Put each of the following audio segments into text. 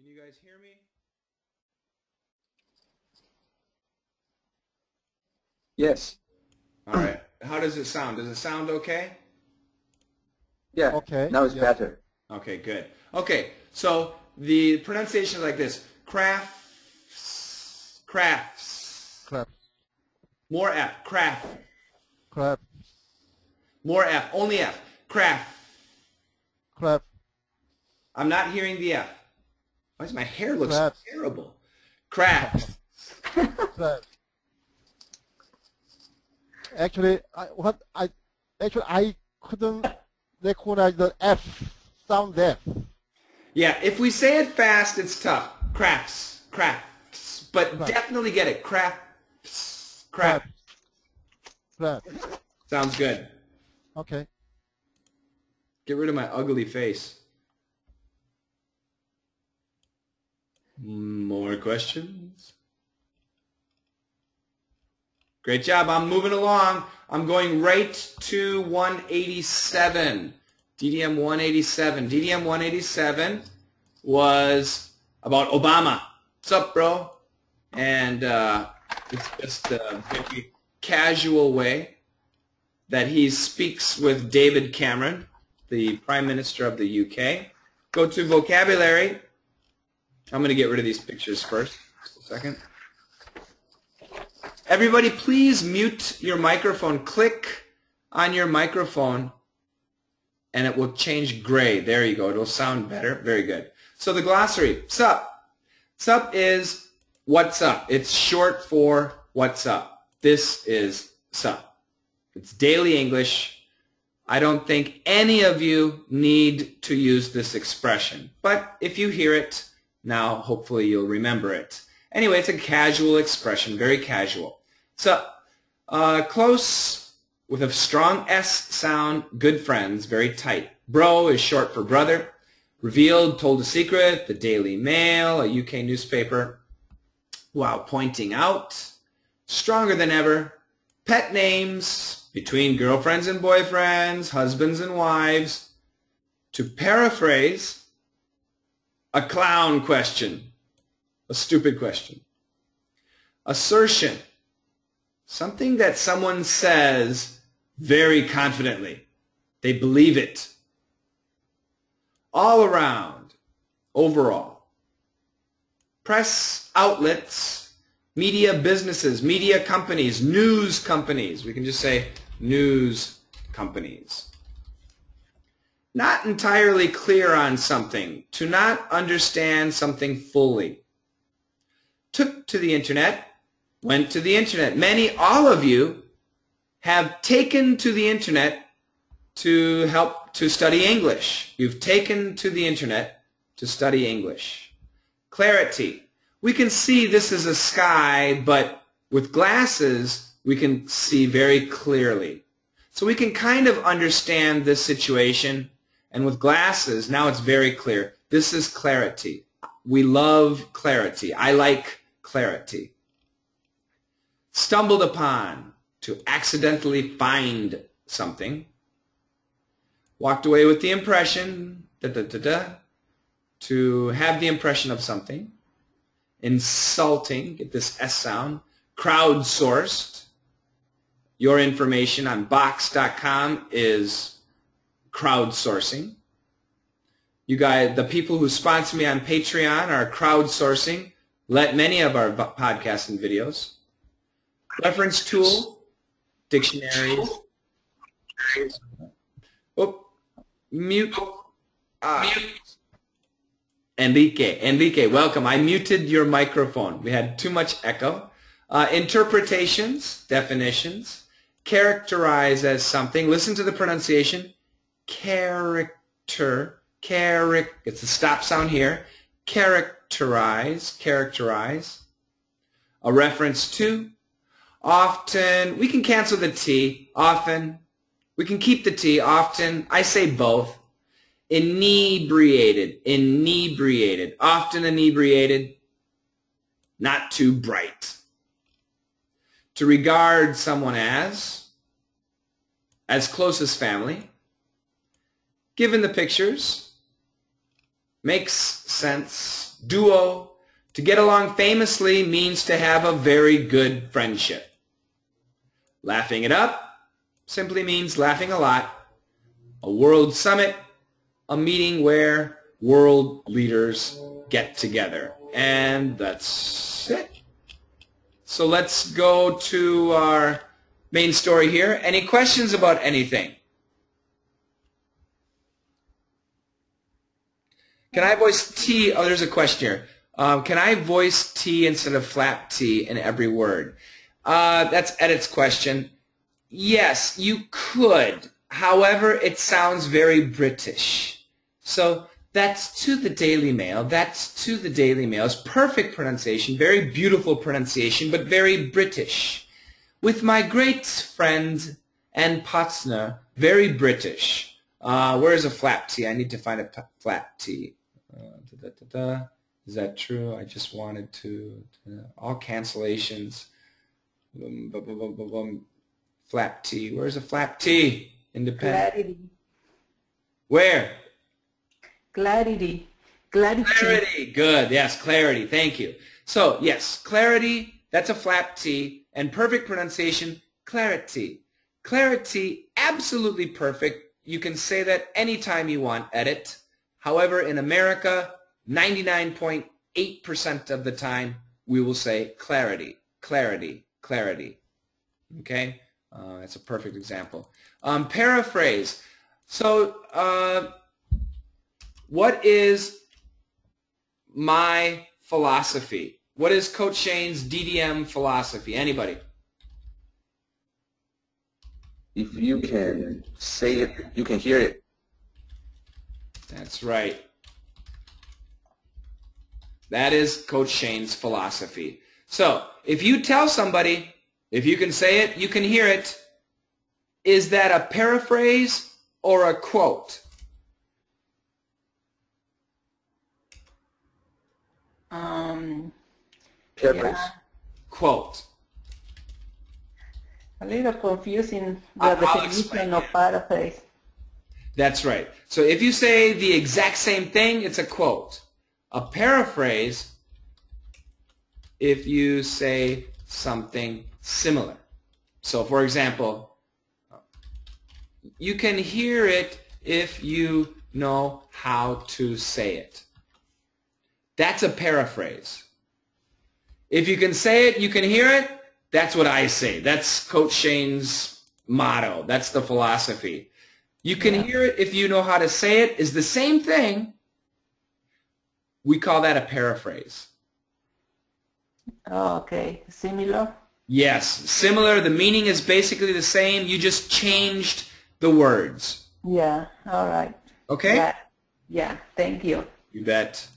Can you guys hear me? Yes. All right. How does it sound? Does it sound okay? Yeah. Okay. Now it's Yeah. better. Okay, good. Okay, so the pronunciation is like this. Crafts. Crafts. Clap. More F. Craft. Clap. More F. Only F. Craft. Clap. I'm not hearing the F. Why does my hair look so Crap. terrible? Craft. Clap. Actually, I couldn't recognize the F sound there. Yeah, if we say it fast, it's tough. Crafts. Crafts. But Right. definitely get it. Crafts. Craft. Clap. Sounds good. Okay. Get rid of my ugly face. More questions? Great job. I'm moving along. I'm going right to 187. DDM 187. DDM 187 was about Obama. What's up, bro? And it's just a very casual way that he speaks with David Cameron, the Prime Minister of the UK. Go to vocabulary. I'm going to get rid of these pictures first. Just a second. Everybody, please mute your microphone. Click on your microphone, and it will change gray. There you go. It'll sound better. Very good. So the glossary. Sup. Sup is what's up. It's short for what's up. This is sup. It's daily English. I don't think any of you need to use this expression. But if you hear it, now hopefully you'll remember it. Anyway, it's a casual expression, very casual. So, close with a strong S sound, good friends, very tight. Bro is short for brother. Revealed, told a secret, the Daily Mail, a UK newspaper. While pointing out, stronger than ever. Pet names, between girlfriends and boyfriends, husbands and wives. To paraphrase, a clown question. A stupid question. Assertion. Something that someone says very confidently. They believe it. All around. Overall. Press outlets. Media businesses. Media companies. News companies. We can just say news companies. Not entirely clear on something. To not understand something fully. Took to the internet, went to the internet. All of you have taken to the internet to help to study English. You've taken to the internet to study English. Clarity. We can see this is a sky, but with glasses, we can see very clearly. So we can kind of understand this situation, and with glasses, now it's very clear. This is clarity. We love clarity. I like clarity. Stumbled upon, to accidentally find something. Walked away with the impression, to have the impression of something. Insulting, get this S sound. Crowdsourced. Your information on box.com is crowdsourcing. You guys, the people who sponsor me on Patreon are crowdsourcing. Let many of our podcasts and videos. Reference tool, dictionaries. Oh, mute. Enrique, welcome. I muted your microphone. We had too much echo. Interpretations, definitions. Characterize as something. Listen to the pronunciation. Character. It's the stop sound here. Characterize. A reference to. Often. We can cancel the T. Often. We can keep the T. Often. I say both. Inebriated. Often inebriated. Not too bright. To regard someone as close as family. Given the pictures. Makes sense. duo. To get along famously means to have a very good friendship. Laughing it up simply means laughing a lot. A world summit, a meeting where world leaders get together. And that's it. So let's go to our main story here. Any questions about anything? Can I voice T? Oh, there's a question here. Can I voice T instead of flap T in every word? That's Edith's question. Yes, you could. However, it sounds very British. So that's to the Daily Mail. That's to the Daily Mail. It's perfect pronunciation, very beautiful pronunciation, but very British. With my great friend and partner, very British. Where's a flap T? I need to find a flap T. Is that true? I just wanted to all cancellations. Flap T. Where's a flap T? Independent. Clarity. Where? Clarity. Clarity. Clarity. Good. Yes, clarity. Thank you. So, yes, clarity, that's a flap T. And perfect pronunciation, clarity. Clarity, absolutely perfect. You can say that anytime you want, Edit. However, in America, 99.8% of the time, we will say clarity, clarity, clarity. Okay? That's a perfect example. Paraphrase. So, what is my philosophy? What is Coach Shane's DDM philosophy? Anybody? If you can say it, you can hear it. That's right. That is Coach Shane's philosophy. So, if you tell somebody, if you can say it, you can hear it, is that a paraphrase or a quote? Paraphrase. Yeah. Quote. A little confusing, the I'll definition explain of it. paraphrase. That's right. So if you say the exact same thing, it's a quote. A paraphrase, if you say something similar. So for example, you can hear it if you know how to say it. That's a paraphrase. If you can say it, you can hear it, that's what I say. That's Coach Shane's motto. That's the philosophy. You can hear it if you know how to say it is the same thing. We call that a paraphrase. Oh, okay, similar. Yes, similar. The meaning is basically the same. You just changed the words. Yeah, all right. Okay? Yeah, thank you. You bet.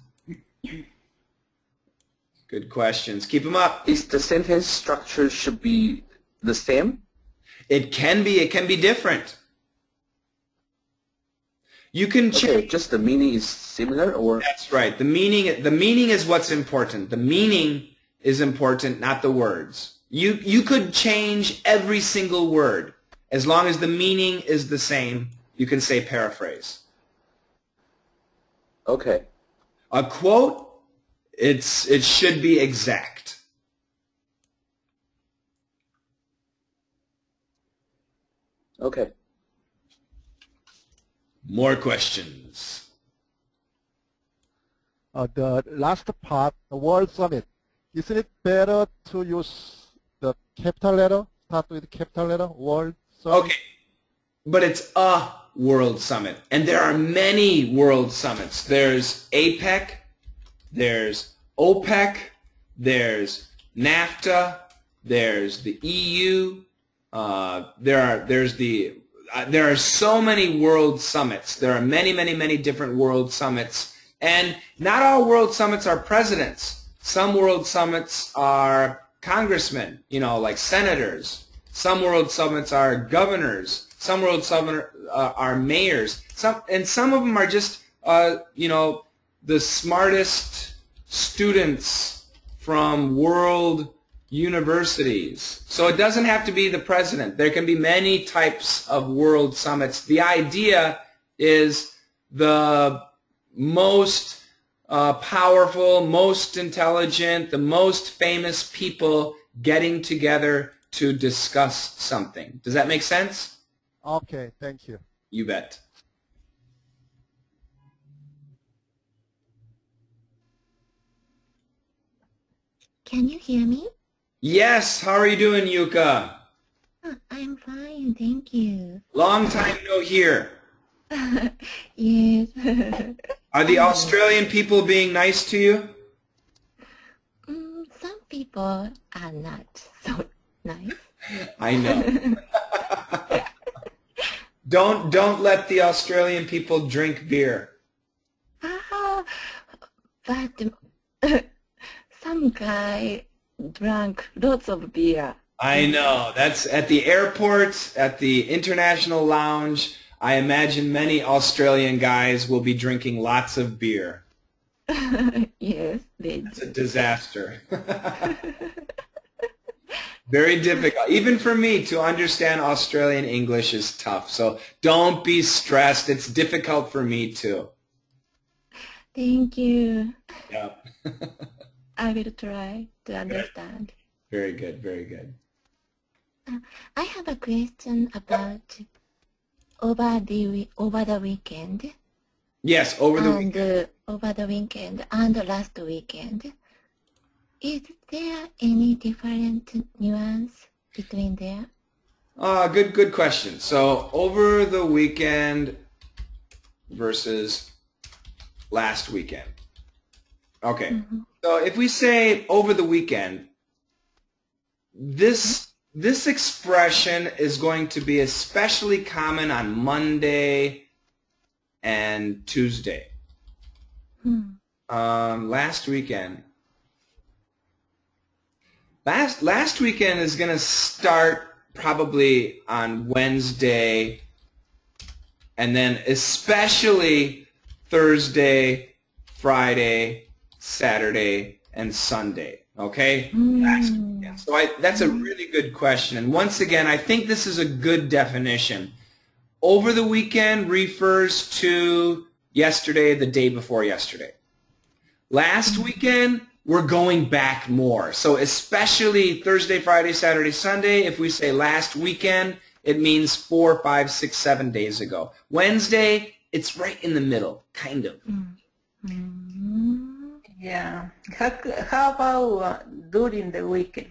Good questions. Keep them up. Is the sentence structure should be the same? It can be different. You can change. Okay, just the meaning is similar, or? That's right. The meaning is what's important. The meaning is important, not the words. You could change every single word. As long as the meaning is the same, you can say paraphrase. Okay. A quote, it should be exact. Okay. More questions. The last part, the World Summit. Isn't it better to use the capital letter? Start with capital letter, World Summit? Okay, but it's a World Summit. And there are many World Summits. There's APEC, there's OPEC, there's NAFTA, there's the EU, there are so many world summits. There are many, many, many different world summits. And not all world summits are presidents. Some world summits are congressmen, like senators. Some world summits are governors. Some world summits are mayors. Some of them are just, the smartest students from world universities. So it doesn't have to be the president. There can be many types of world summits. The idea is the most powerful, most intelligent, the most famous people getting together to discuss something. Does that make sense? Okay, thank you. You bet. Can you hear me? Yes, how are you doing, Yuka? I'm fine, thank you. Long time no hear. Yes. Are the Australian people being nice to you? Some people are not so nice. I know. Don't let the Australian people drink beer. But some guy drank lots of beer. I know. That's at the airport, at the international lounge. I imagine many Australian guys will be drinking lots of beer. Yes, they It's do. a disaster. Very difficult. Even for me to understand Australian English is tough. So don't be stressed. It's difficult for me too. Thank you. Yep. I will try to understand. Very good. Very good. I have a question about over the weekend. Yes, over the weekend. And over the weekend and last weekend. Is there any different nuance between there? Good question. So over the weekend versus last weekend. Okay. Mm-hmm. So if we say over the weekend, this expression is going to be especially common on Monday and Tuesday. Last weekend. Last weekend is going to start probably on Wednesday, and then especially Thursday, Friday, Saturday, and Sunday. Okay? Last weekend. So that's a really good question. And once again, I think this is a good definition. Over the weekend refers to yesterday, the day before yesterday. Last weekend, we're going back more. So especially Thursday, Friday, Saturday, Sunday, if we say last weekend, it means 4, 5, 6, 7 days ago. Wednesday, it's right in the middle, kind of. Yeah. How about during the weekend?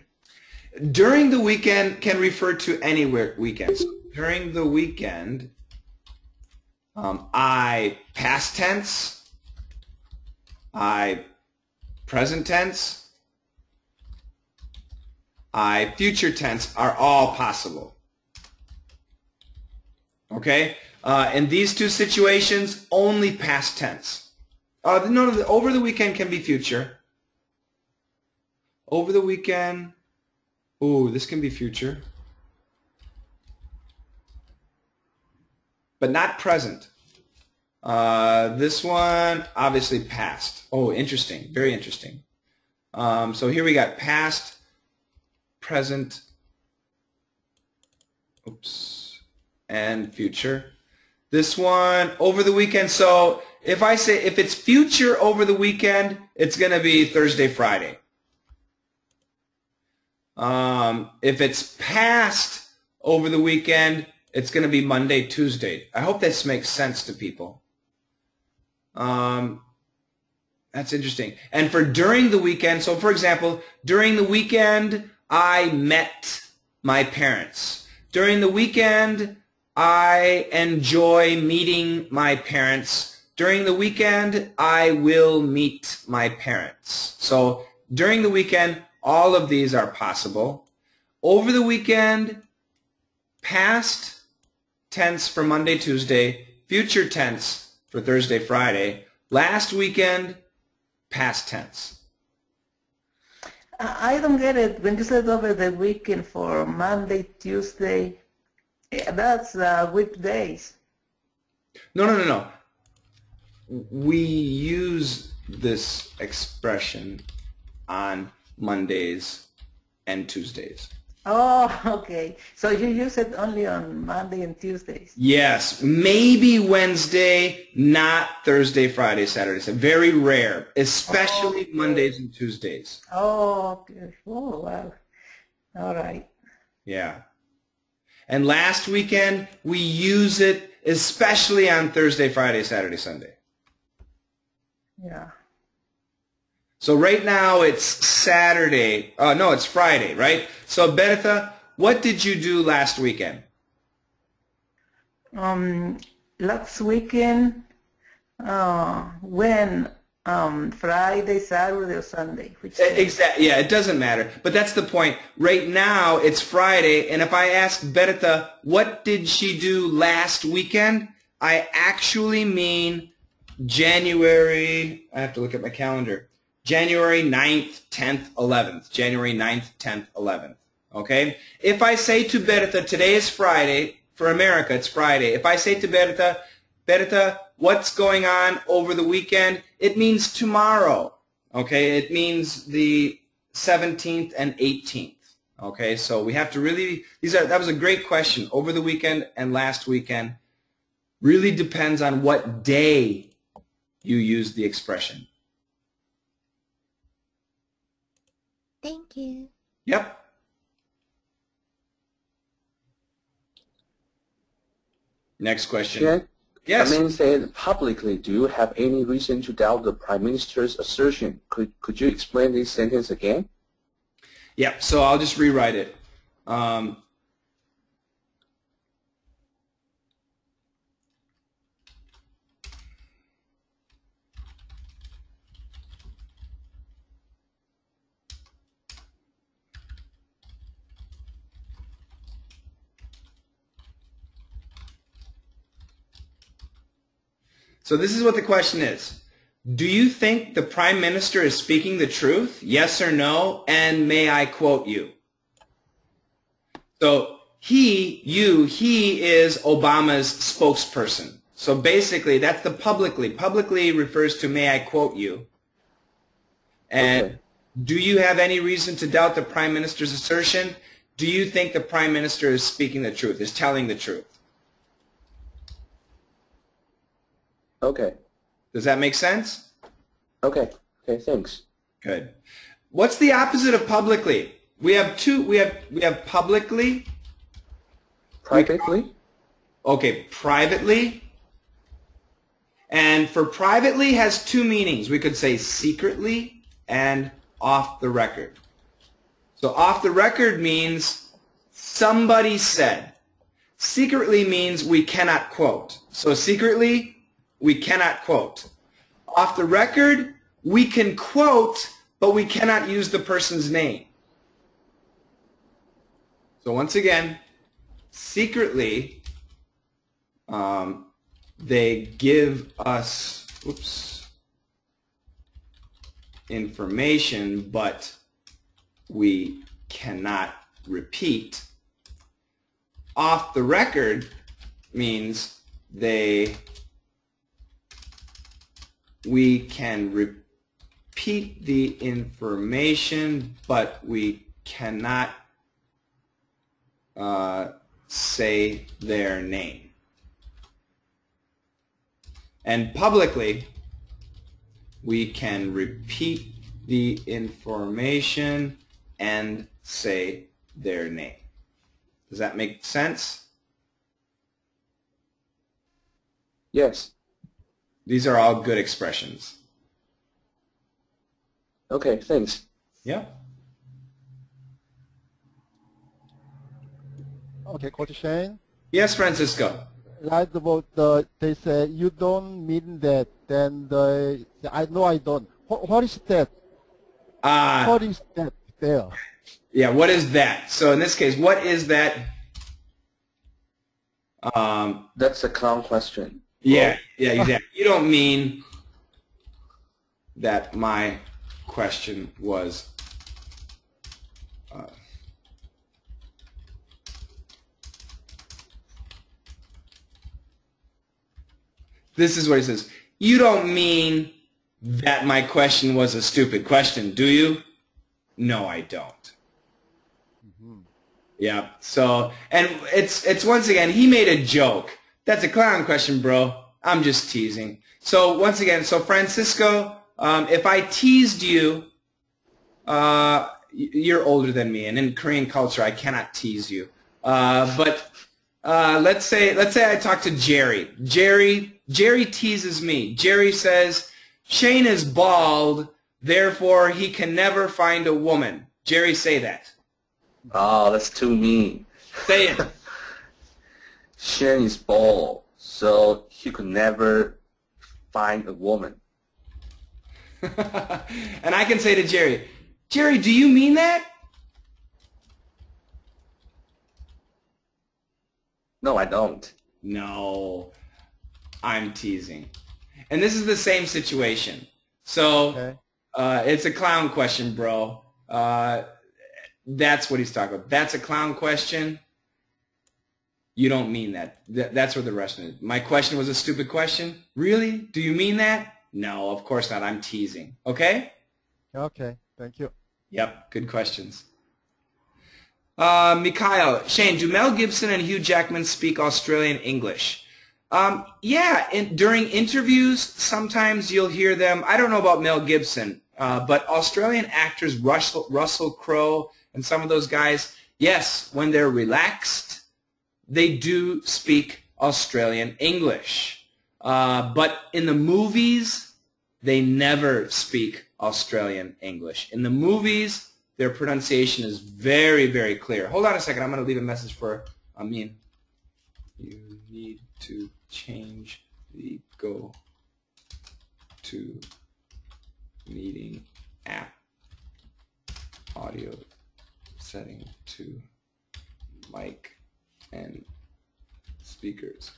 During the weekend can refer to any weekend. So during the weekend, I past tense, I present tense, I future tense are all possible. Okay? In these two situations, only past tense. No, over the weekend can be future. Over the weekend, ooh, this can be future. But not present. This one, obviously past. Oh, interesting. Very interesting. So here we got past, present, and future. This one, over the weekend. So if I say, if it's future over the weekend, it's going to be Thursday, Friday. If it's past over the weekend, it's going to be Monday, Tuesday. I hope this makes sense to people. That's interesting. And for during the weekend, so for example, during the weekend, I met my parents. During the weekend, I enjoy meeting my parents. During the weekend, I will meet my parents. So during the weekend, all of these are possible. Over the weekend, past tense for Monday, Tuesday, future tense for Thursday, Friday, last weekend, past tense. I don't get it. When you said over the weekend for Monday, Tuesday, that's weekdays. No. We use this expression on Mondays and Tuesdays. Oh, okay. So you use it only on Monday and Tuesdays? Yes, maybe Wednesday, not Thursday, Friday, Saturday. So very rare, especially Okay. Mondays and Tuesdays. Oh, okay. Oh, wow. All right. Yeah. And last weekend, we use it especially on Thursday, Friday, Saturday, Sunday. Yeah. So right now it's Saturday. No, it's Friday, right? So Bertha, what did you do last weekend? Last weekend, when Friday, Saturday, or Sunday? Which day? Exactly. Yeah, it doesn't matter. But that's the point. Right now it's Friday, and if I ask Bertha, what did she do last weekend? I actually mean January, I have to look at my calendar. January 9th, 10th, 11th. January 9th, 10th, 11th. Okay? If I say to Bertha, today is Friday, for America it's Friday. If I say to Bertha, Bertha, what's going on over the weekend? It means tomorrow. Okay? It means the 17th and 18th. Okay? So we have to really, that was a great question. Over the weekend and last weekend really depends on what day you use the expression. Thank you. Yep. Next question. Jack, Yes. I mean, said publicly, do you have any reason to doubt the Prime Minister's assertion? Could you explain this sentence again? Yeah, so I'll just rewrite it. So this is what the question is. Do you think the Prime Minister is speaking the truth? Yes or no? And may I quote you? So he is Obama's spokesperson. So basically that's the publicly. Publicly refers to may I quote you. And Okay. do you have any reason to doubt the Prime Minister's assertion? Do you think the Prime Minister is speaking the truth, is telling the truth? Okay. Does that make sense? Okay. Okay, thanks. Good. What's the opposite of publicly? We have two. We have publicly. Privately? Okay, privately. And for privately has two meanings. We could say secretly and off the record. So off the record means somebody said. Secretly means we cannot quote. So secretly, we cannot quote. Off the record, we can quote, but we cannot use the person's name. So once again, secretly, they give us information, but we cannot repeat. Off the record means we can repeat the information, but we cannot say their name. And publicly, we can repeat the information and say their name. Does that make sense? Yes. These are all good expressions. Okay, thanks. Yeah. Okay, Coach Shane. Yes, Francisco. Right about they say you don't mean that. Then I know I don't. What is that? What is that there? Yeah, what is that? So in this case, what is that? That's a clown question. Yeah, exactly. You don't mean that my question was this is what he says. You don't mean that my question was a stupid question, do you? No, I don't. Yeah. So, and it's once again, he made a joke. That's a clown question, bro. I'm just teasing. So once again, so Francisco, if I teased you, you're older than me, and in Korean culture, I cannot tease you. But let's say I talk to Jerry. Jerry teases me. Jerry says, Shane is bald, therefore he can never find a woman. Jerry, say that. Oh, that's too mean. Say it. Shane is bald, so he could never find a woman. And I can say to Jerry, Jerry, do you mean that? No, I don't. No, I'm teasing. And this is the same situation. So Okay. it's a clown question, bro. That's what he's talking about. That's a clown question. You don't mean that. That's what the Russian is. My question was a stupid question? Really? Do you mean that? No, of course not. I'm teasing. Okay? Okay. Thank you. Yep, good questions. Mikhail, Shane, do Mel Gibson and Hugh Jackman speak Australian English? Yeah, during interviews, sometimes you'll hear them. I don't know about Mel Gibson, but Australian actors, Russell Crowe and some of those guys, yes, when they're relaxed, they do speak Australian English. But in the movies, they never speak Australian English. In the movies, their pronunciation is very, very clear. Hold on a second. I'm going to leave a message for Amin. You need to change the Go to Meeting app audio setting to mic and speakers.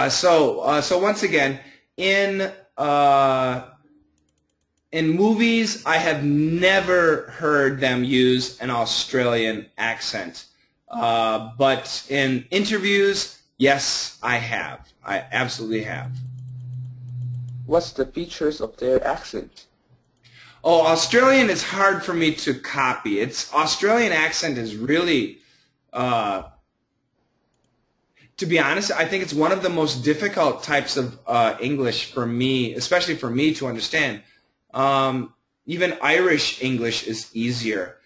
So once again, in movies, I have never heard them use an Australian accent. But in interviews, yes, I have. I absolutely have. What's the features of their accent? Oh, Australian is hard for me to copy. Australian accent is really, to be honest, I think it's one of the most difficult types of English for me, especially for me to understand. Even Irish English is easier.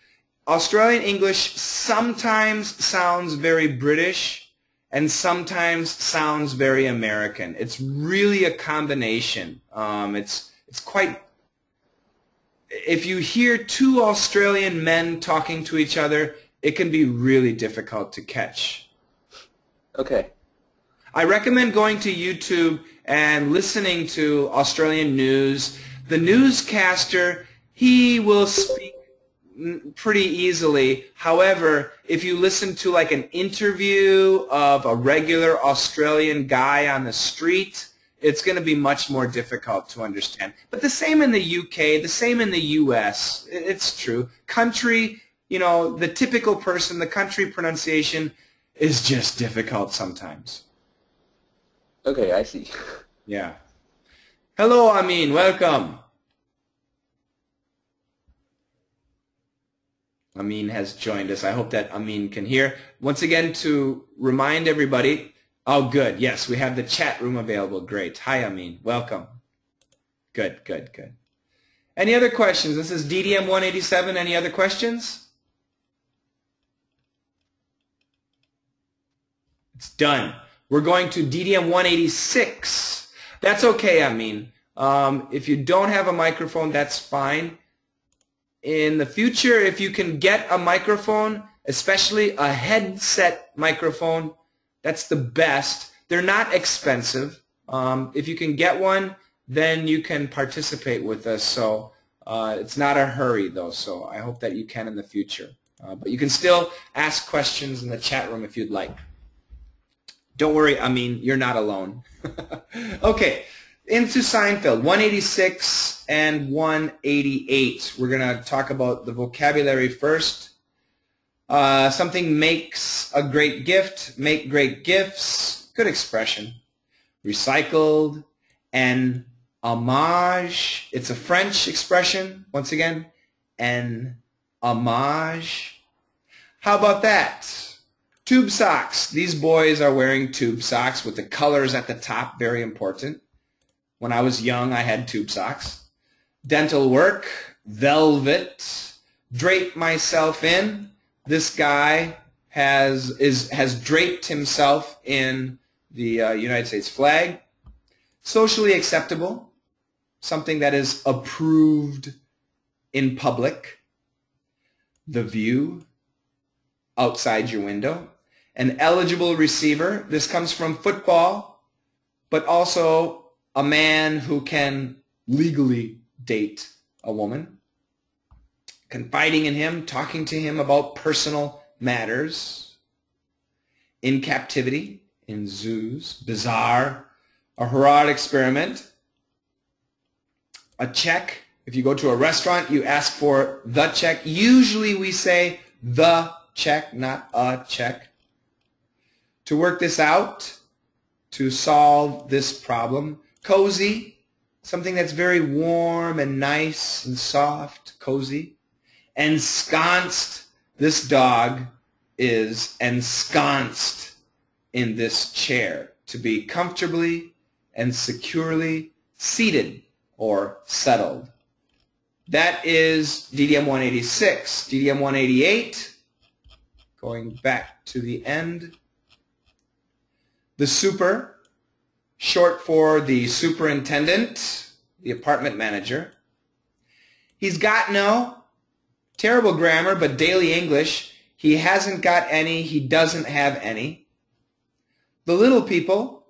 Australian English sometimes sounds very British and sometimes sounds very American. It's really a combination. It's quite... If you hear two Australian men talking to each other, it can be really difficult to catch. Okay. I recommend going to YouTube and listening to Australian news. The newscaster, he will speak pretty easily. However, if you listen to like an interview of a regular Australian guy on the street, it's going to be much more difficult to understand. But the same in the UK, the same in the US. It's true. Country, you know, the typical person, the country pronunciation is just difficult sometimes. Okay, I see. Yeah. Hello, Amin. Welcome. Amin has joined us. I hope that Amin can hear. Once again, to remind everybody, oh, good. Yes, we have the chat room available. Great. Hi, Amin. Welcome. Good, good, good. Any other questions? This is DDM 187. Any other questions? It's done. We're going to DDM 186. That's okay, Amin. If you don't have a microphone, that's fine. In the future, if you can get a microphone, especially a headset microphone, that's the best. They're not expensive. If you can get one, then you can participate with us. So it's not a hurry, though. So I hope that you can in the future. But you can still ask questions in the chat room if you'd like. Don't worry, I mean, you're not alone. Okay, into Seinfeld, 186 and 188. We're going to talk about the vocabulary first. Something makes a great gift, make great gifts. Good expression. Recycled. En hommage. It's a French expression, once again. En hommage. How about that? Tube socks. These boys are wearing tube socks with the colors at the top, very important. When I was young, I had tube socks. Dental work, velvet, drape myself in. This guy has draped himself in the United States flag. Socially acceptable, something that is approved in public. The view outside your window. An eligible receiver. This comes from football, but also a man who can legally date a woman. Confiding in him, talking to him about personal matters. In captivity, in zoos, bizarre, a Harad experiment. A check. If you go to a restaurant, you ask for the check. Usually we say the check, not a check. To work this out, to solve this problem. Cozy, something that's very warm and nice and soft, cozy. Ensconced, this dog is ensconced in this chair, to be comfortably and securely seated or settled. That is DDM 186. DDM 188, going back to the end. The super, short for the superintendent, the apartment manager. He's got no, terrible grammar, but daily English. He hasn't got any, he doesn't have any. The little people,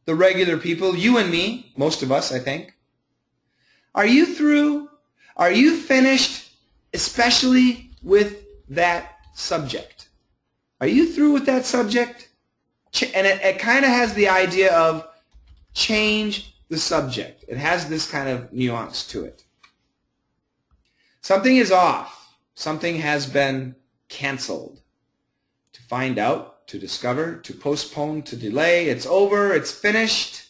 the regular people, you and me, most of us, I think. Are you through? Are you finished, especially with that subject? Are you through with that subject? And it kind of has the idea of change the subject. It has this kind of nuance to it. Something is off. Something has been canceled. To find out, to discover, to postpone, to delay. It's over. It's finished.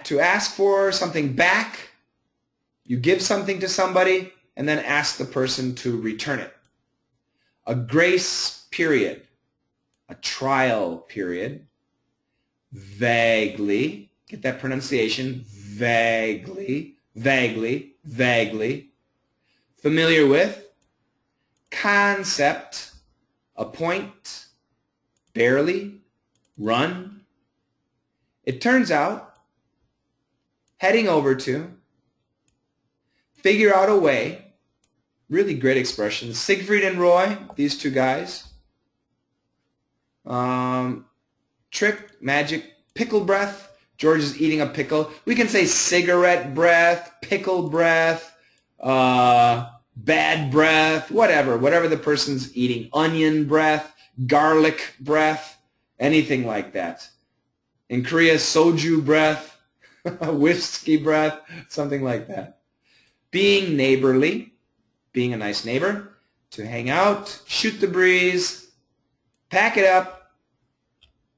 To ask for something back. You give something to somebody and then ask the person to return it. A grace period. A trial period. Vaguely. Get that pronunciation. Vaguely. Vaguely. Vaguely. Familiar with. Concept. Appoint. Barely. Run. It turns out. Heading over to. Figure out a way. Really great expressions. Siegfried and Roy, these two guys. Trick, magic, pickle breath. George is eating a pickle. We can say cigarette breath, pickle breath, bad breath, whatever the person's eating. Onion breath, garlic breath, anything like that. In Korea, soju breath, whiskey breath, something like that. Being neighborly, being a nice neighbor, to hang out, shoot the breeze, pack it up.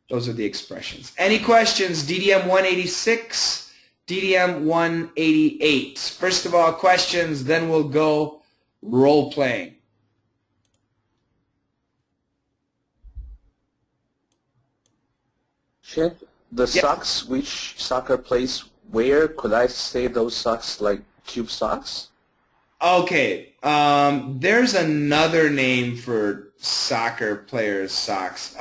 Those are the expressions. Any questions? DDM 186, DDM 188. First of all, questions, then we'll go role-playing. Chef, the socks which soccer players wear, could I say those socks like tube socks? Okay, there's another name for soccer players' socks.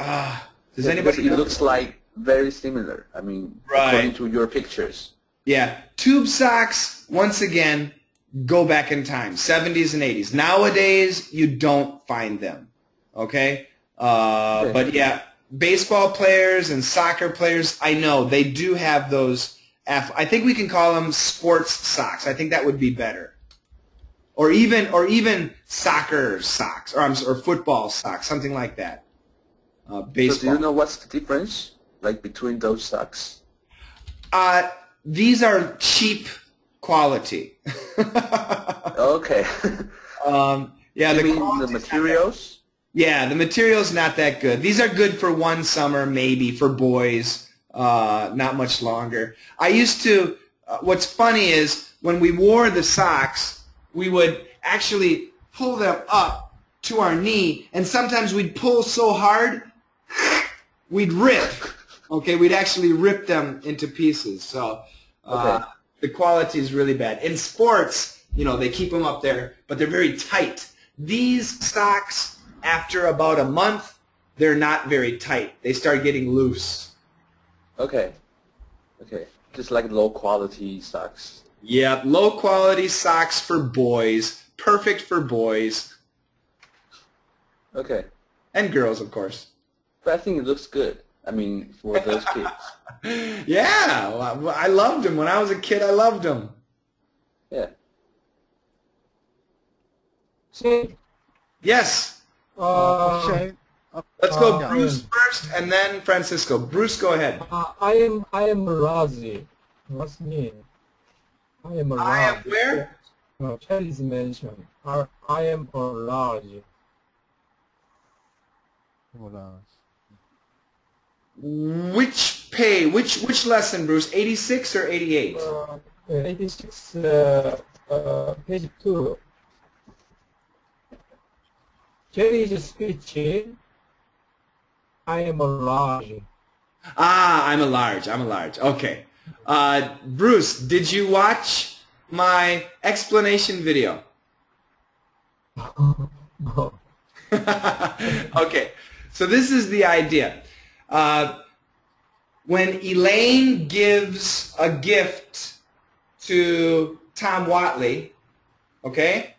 Does anybody know? It looks like very similar. I mean, according to your pictures. Yeah, tube socks, once again, go back in time, 70s and 80s. Nowadays, you don't find them, okay? But yeah, baseball players and soccer players, I know, they do have those. I think we can call them sports socks. I think that would be better. Or even soccer socks, or football socks, something like that. Baseball. So do you know what's the difference, like, between those socks? These are cheap quality. Okay. Yeah, you mean the materials? Yeah, the material's not that good. These are good for one summer, maybe, for boys, not much longer. I used to, what's funny is, when we wore the socks, we would actually pull them up to our knee, and sometimes we'd pull so hard, we'd rip. Okay, we'd actually rip them into pieces. So the quality is really bad. In sports, you know, they keep them up there, but they're very tight. These socks, after about a month, they're not very tight. They start getting loose. Okay. Okay. Just like low quality socks. Yeah, low quality socks for boys. Perfect for boys. Okay. And girls, of course. But I think it looks good. I mean, for those kids. Yeah, well, I loved them. When I was a kid, I loved them. Yeah. Shane, Yes. Shane. Let's go Bruce first, and then Francisco. Bruce, go ahead. I am Razi. What's mean? I am Razi. I am where? Please mention. I am a large. Which lesson, Bruce? 86 or 88? 86, page 2. Jerry's speech. I am a large. Ah, I'm a large. I'm a large. Okay. Bruce, did you watch my explanation video? No. Okay. So this is the idea. When Elaine gives a gift to Tom Watley, okay?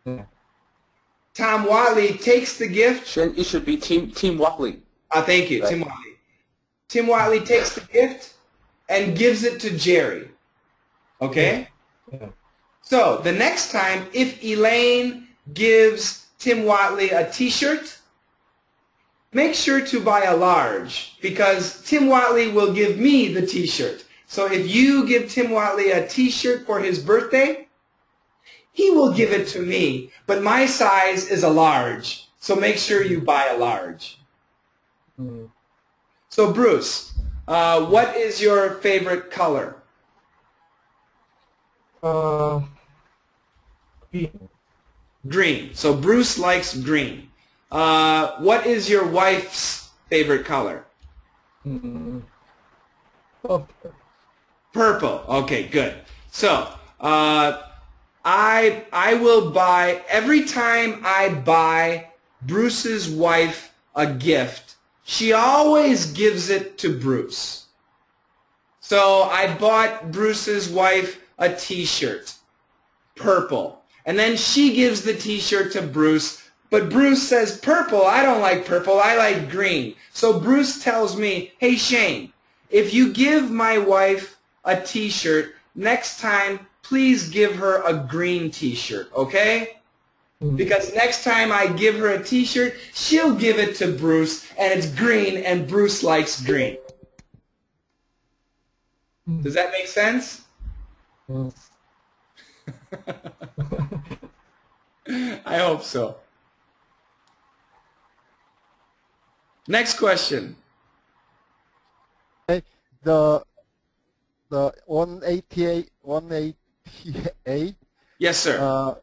Yeah. Tom Watley takes the gift. Shane, it should be Team Watley. Thank you, Right. Tim Watley. Tim Watley takes the gift and gives it to Jerry. Okay? Yeah. So the next time, if Elaine gives Tim Watley a t-shirt, make sure to buy a large, because Tim Watley will give me the t-shirt. So if you give Tim Watley a t-shirt for his birthday, he will give it to me, but my size is a large. So make sure you buy a large. Mm. So Bruce, what is your favorite color? Green. Green. So Bruce likes green. What is your wife's favorite color? Purple. Purple. Okay, good. So I will buy, every time I buy Bruce's wife a gift, she always gives it to Bruce. So I bought Bruce's wife a t-shirt, purple. And then she gives the t-shirt to Bruce, but Bruce says, purple, I don't like purple, I like green. So Bruce tells me, hey Shane, if you give my wife a t-shirt, next time please give her a green t-shirt, okay? Because next time I give her a t-shirt, she'll give it to Bruce, and it's green, and Bruce likes green. Does that make sense? Yes. I hope so. Next question. The 188. Yes, sir.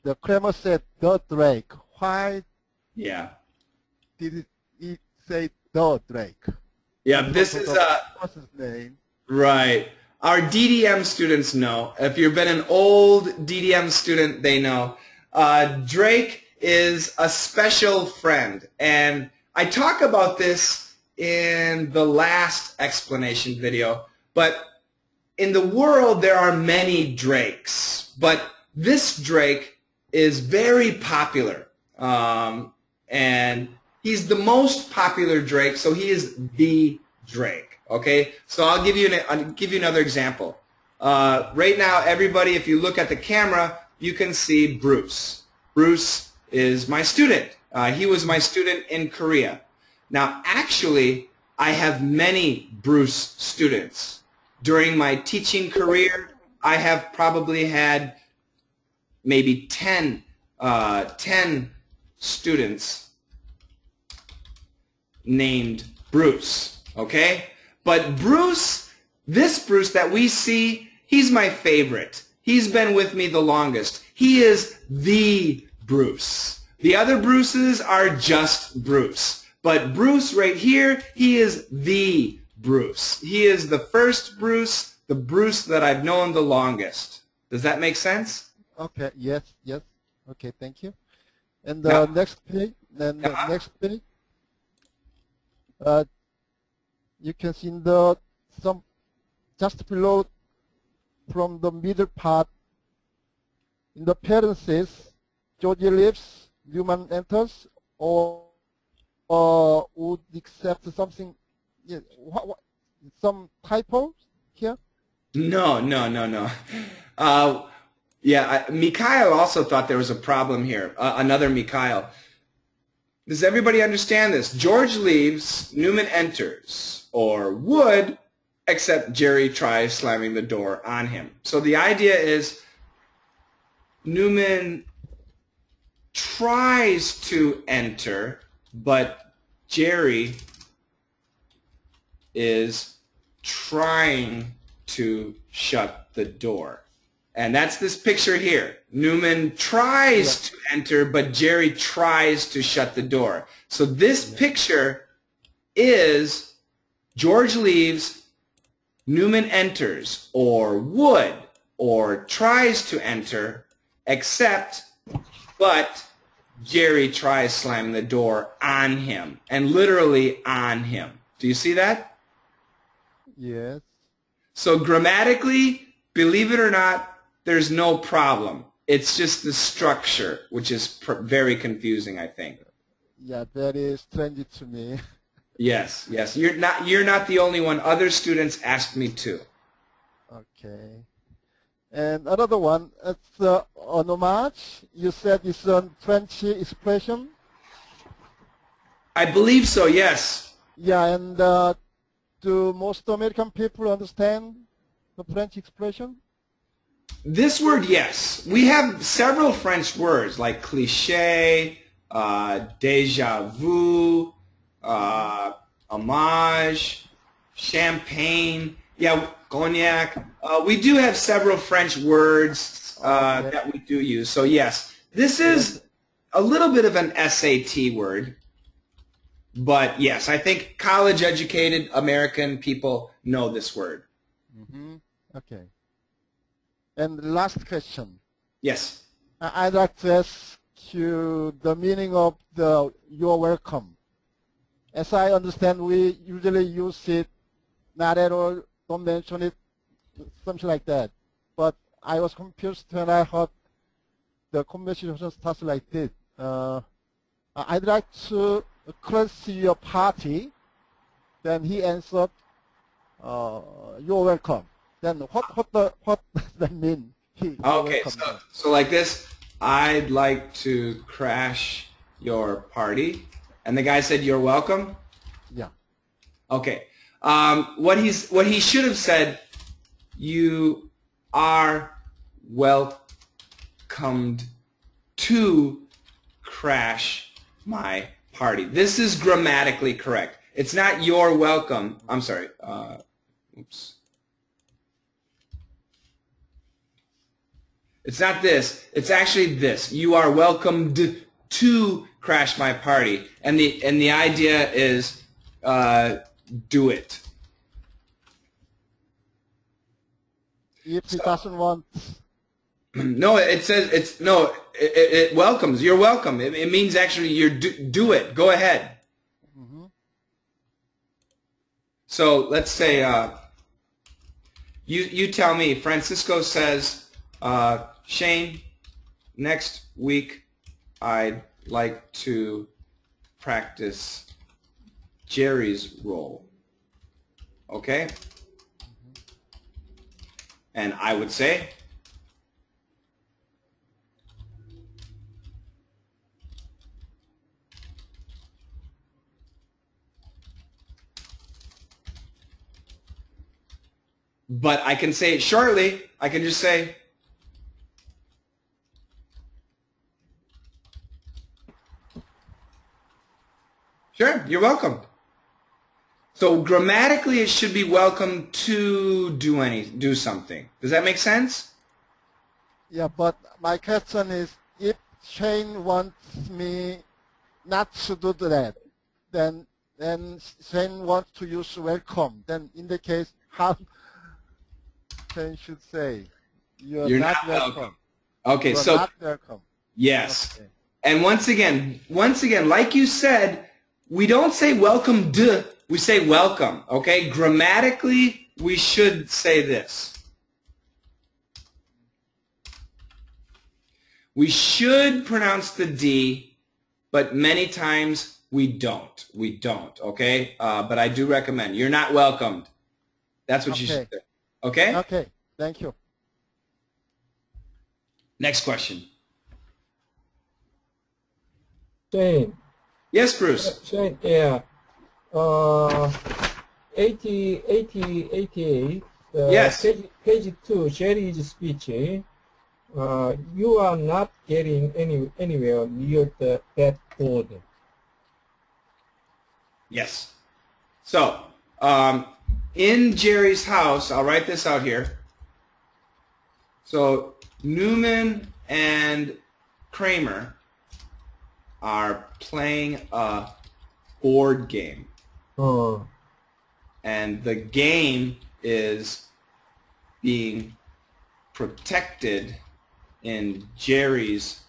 The Kramer said the Drake. Why Yeah. did it say the Drake? Yeah, this is what's his name? right. Our DDM students know. If you've been an old DDM student, they know. Drake is a special friend, and I talk about this in the last explanation video, but in the world there are many Drakes, but this Drake is very popular, and he's the most popular Drake, so he is the Drake. Okay, so I'll give you another example. Right now, everybody, if you look at the camera, you can see Bruce. Bruce is my student. He was my student in Korea. Now, actually, I have many Bruce students. During my teaching career, I have probably had maybe 10 students named Bruce, okay? But Bruce, this Bruce that we see, he's my favorite. He's been with me the longest. He is the Bruce. The other Bruces are just Bruce. But Bruce right here, he is the Bruce. He is the first Bruce, the Bruce that I've known the longest. Does that make sense? Okay, yes. Okay, thank you. And the next page, you can see in the just below from the middle part, in the parentheses, Georgie leaves, Newman enters, or would accept something, some typo here? No. Mikhail also thought there was a problem here. Another Mikhail. Does everybody understand this? George leaves, Newman enters, or would, except Jerry tries slamming the door on him. So the idea is Newman tries to enter, but Jerry is trying to shut the door. And that's this picture here. Newman tries to enter, but Jerry tries to shut the door. So this picture is George leaves, Newman enters, or would, or tries to enter, but Jerry tries slamming the door on him, and literally on him. Do you see that? Yes. So grammatically, believe it or not, there's no problem. It's just the structure, which is very confusing, I think. Yeah, that is strange to me. Yes. You're not the only one. Other students asked me too. Okay. And another one, it's an homage. You said it's a French expression. I believe so, yes. Yeah, and do most American people understand the French expression? This word, yes. We have several French words like cliché, déjà vu, homage, champagne, cognac. We do have several French words that we do use. So yes, this is a little bit of an SAT word. But yes, I think college-educated American people know this word. Mm-hmm. Okay. And the last question. Yes. I'd like to ask you the meaning of the "you're welcome." As I understand, we usually use it, not at all, don't mention it, something like that. But I was confused when I heard the conversation starts like this. I'd like to crash your party. Then he answered, "You're welcome." Then what does that mean? Okay, so like this, I'd like to crash your party. And the guy said, "You're welcome?" Yeah. Okay. What he should have said, "You are welcomed to crash my party." This is grammatically correct. It's not "you're welcome." I'm sorry. Oops. It's not this. It's actually this. "You are welcomed to crash my party," and the idea is do it. If he doesn't want. No, it says it welcomes. You're welcome. It means actually do it. Go ahead. Mm-hmm. So let's say you tell me. Francisco says, "Shane, next week I'd like to practice Jerry's role." Okay? And I would say, but I can say it shortly. I can just say, "Sure, you're welcome." So grammatically, it should be welcome to do something. Does that make sense? Yeah, but my question is, if Shane wants me not to do that, then Shane wants to use welcome. Then in the case, how Shane should say, you're not welcome. Okay, You're so not welcome. yes. Okay. And once again, like you said, we don't say welcome de, we say welcome, okay? Grammatically, we should say this. We should pronounce the D, but many times we don't. We don't, okay? But I do recommend. You're not welcomed. That's what you should say. Okay? Okay, thank you. Next question. Shane. Yes, Bruce. Shane, yeah. 88. Yes. Page 2, Sherry's speech. You are not getting anywhere near that board. Yes. So, in Jerry's house, I'll write this out here. So, Newman and Kramer are playing a board game. Oh. And the game is being protected in Jerry's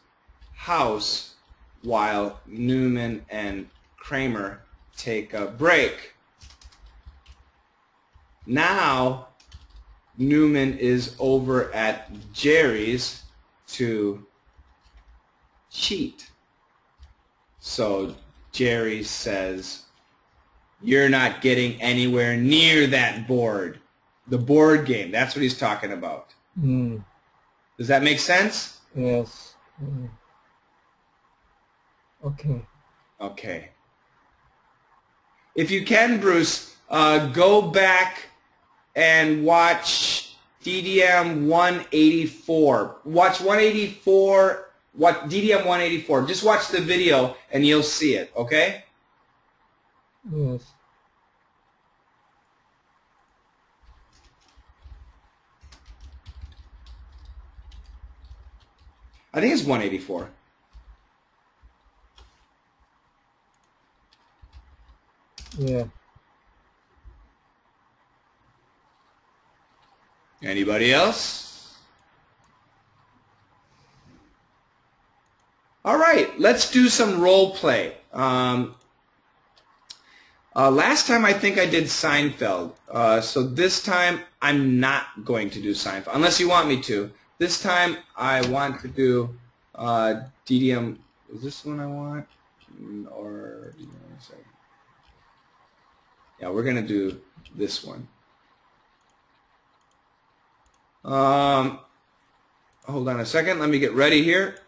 house while Newman and Kramer take a break. Now Newman is over at Jerry's to cheat. So Jerry says, you're not getting anywhere near that board. The board game, that's what he's talking about. Mm. Does that make sense? Yes. Mm. Okay. Okay. If you can, Bruce, go back and watch DDM 184. Watch 184. Watch DDM 184. Just watch the video and you'll see it. Okay? Yes. I think it's 184. Yeah. Anybody else? All right, let's do some role play. Last time I think I did Seinfeld, so this time I'm not going to do Seinfeld, unless you want me to. This time I want to do DDM. Is this the one I want? Or yeah, we're going to do this one. Hold on a second. Let me get ready here.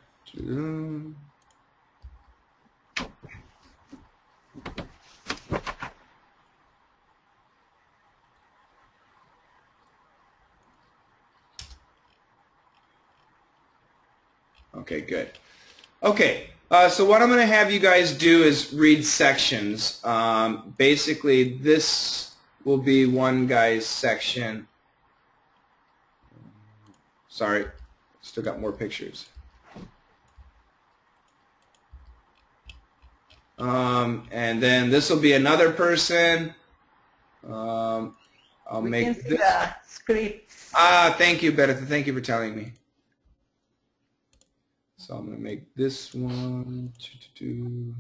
Okay, good. Okay, so what I'm going to have you guys do is read sections. Basically, this will be one guy's section. Sorry, still got more pictures. And then this will be another person. I'll make can see this. the scripts. Thank you, Bertha. Thank you for telling me. So I'm going to make this one, and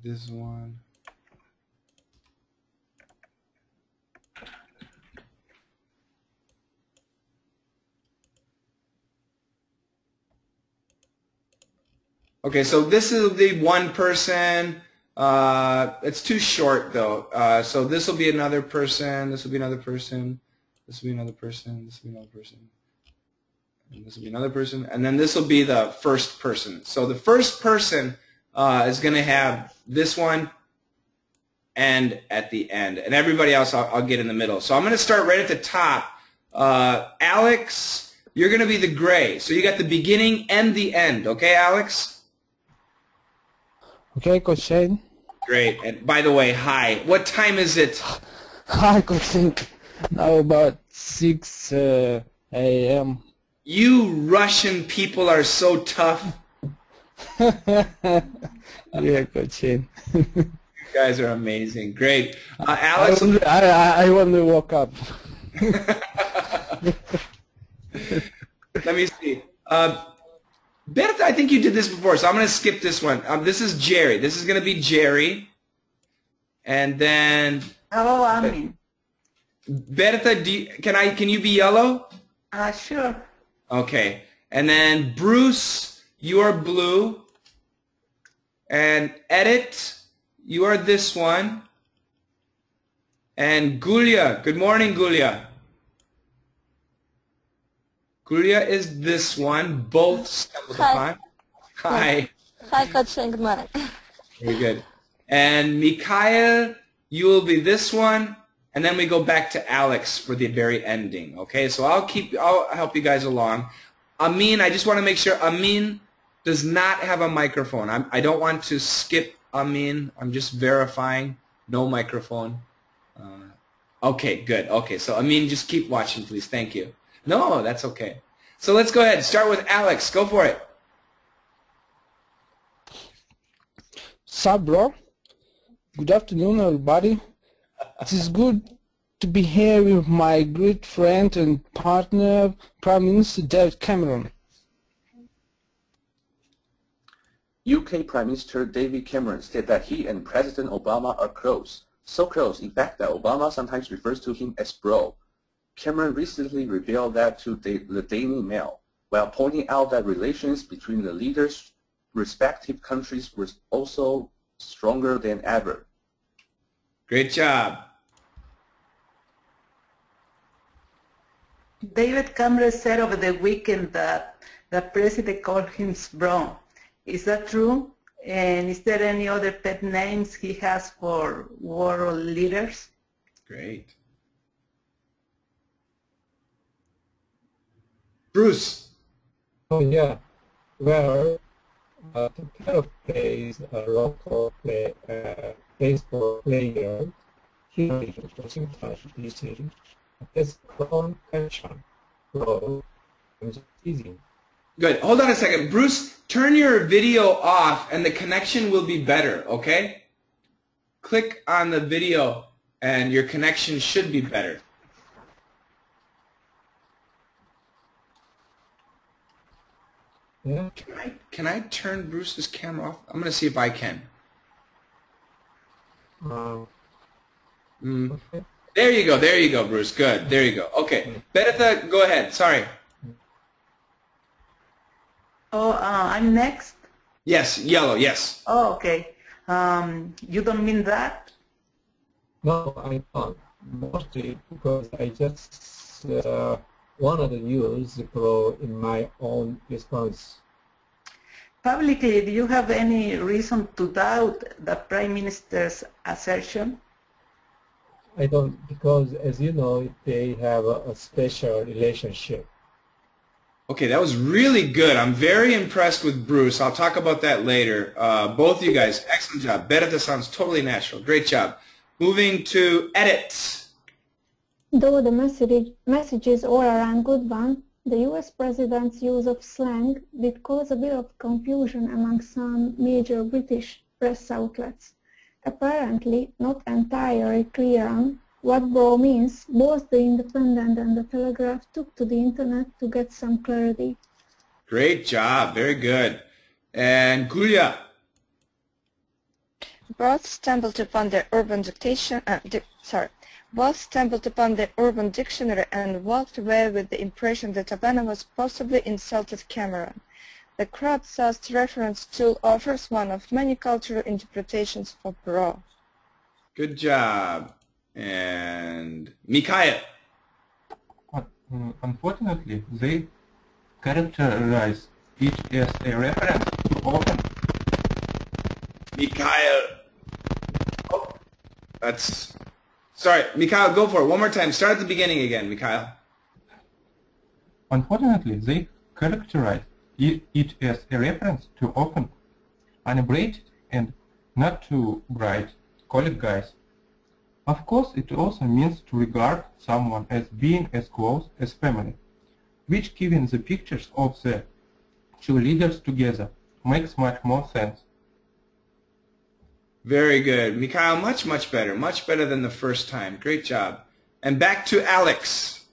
this one. Okay, so this is the one person. It's too short though. So this will be another person. This will be another person. This will be another person. This will be another person. And this will be another person, and then this will be the first person. So the first person is going to have this one and at the end, and everybody else I'll get in the middle. So I'm going to start right at the top. Alex, you're going to be the gray. So you got the beginning and the end. Okay, Alex? Okay, Coach Shane. Great. And by the way, hi. What time is it? Hi, Coach Shane. Now about 6 a.m. You Russian people are so tough. Yeah, Coach. You guys are amazing. Great. Alex. I want to walk up. Let me see. Berta, I think you did this before, so I'm going to skip this one. This is Jerry. This is going to be Jerry. And then... Oh, I mean. Berta, can you be yellow? Sure. Okay. And then Bruce, you are blue. And Edit, you are this one. And Gulia, good morning, Gulia. Gulia is this one. Both stumbled upon. Hi. Hi, Coach Engman. Very good. And Mikhail, you will be this one. And then we go back to Alex for the very ending. Okay, so I'll help you guys along. Amin, I just want to make sure Amin does not have a microphone. I don't want to skip Amin. I'm just verifying. No microphone. Okay, good. Okay, so Amin, just keep watching, please. Thank you. No, that's okay. So let's go ahead. Start with Alex. Go for it. Sup, bro? Good afternoon, everybody. It is good to be here with my great friend and partner, Prime Minister David Cameron. UK Prime Minister David Cameron said that he and President Obama are close. So close, in fact, that Obama sometimes refers to him as bro. Cameron recently revealed that to the Daily Mail, while pointing out that relations between the leaders' respective countries were also stronger than ever. Great job. David Cameron said over the weekend that the president called him bro. Is that true? And is there any other pet names he has for world leaders? Great. Bruce. Oh, yeah. Well, the kind plays a local baseball player here in Washington, D.C. That's Crown Catcher. So, I'm just teasing. Good. Hold on a second. Bruce, turn your video off and the connection will be better, okay? Click on the video and your connection should be better. Yeah. Can I turn Bruce's camera off? I'm going to see if I can. Okay. There you go, Bruce. Good. There you go. Okay. Berta, go ahead. Sorry. Oh, I'm next? Yes, yellow, yes. Oh, okay. You don't mean that? No, I don't. Mostly because I just wanted to use the pro in my own response. Publicly, do you have any reason to doubt the Prime Minister's assertion? I don't, because as you know, they have a special relationship. Okay, that was really good. I'm very impressed with Bruce. I'll talk about that later. Both of you guys, excellent job. Berta sounds totally natural. Great job. Moving to Edit. Though the messages all around good one, the US president's use of slang did cause a bit of confusion among some major British press outlets. Apparently not entirely clear on what bro means, both The Independent and The Telegraph took to the internet to get some clarity. Great job. Very good. And Gulia. Both stumbled upon the urban dictionary and walked away with the impression that Obama was possibly insulted Cameron. The crowdsourced reference tool offers one of many cultural interpretations of bro. Good job. And Mikhail. Unfortunately, they characterize it as a reference to open. Mikhail. Oh, that's... Sorry, Mikhail, go for it. One more time. Start at the beginning again, Mikhail. Unfortunately, they characterize it as a reference to open, unabraided, and not too bright college guys. Of course, it also means to regard someone as being as close as family. which keeping the pictures of the cheerleaders together makes much more sense. Very good. Mikhail, much better. Much better than the first time. Great job. And back to Alex.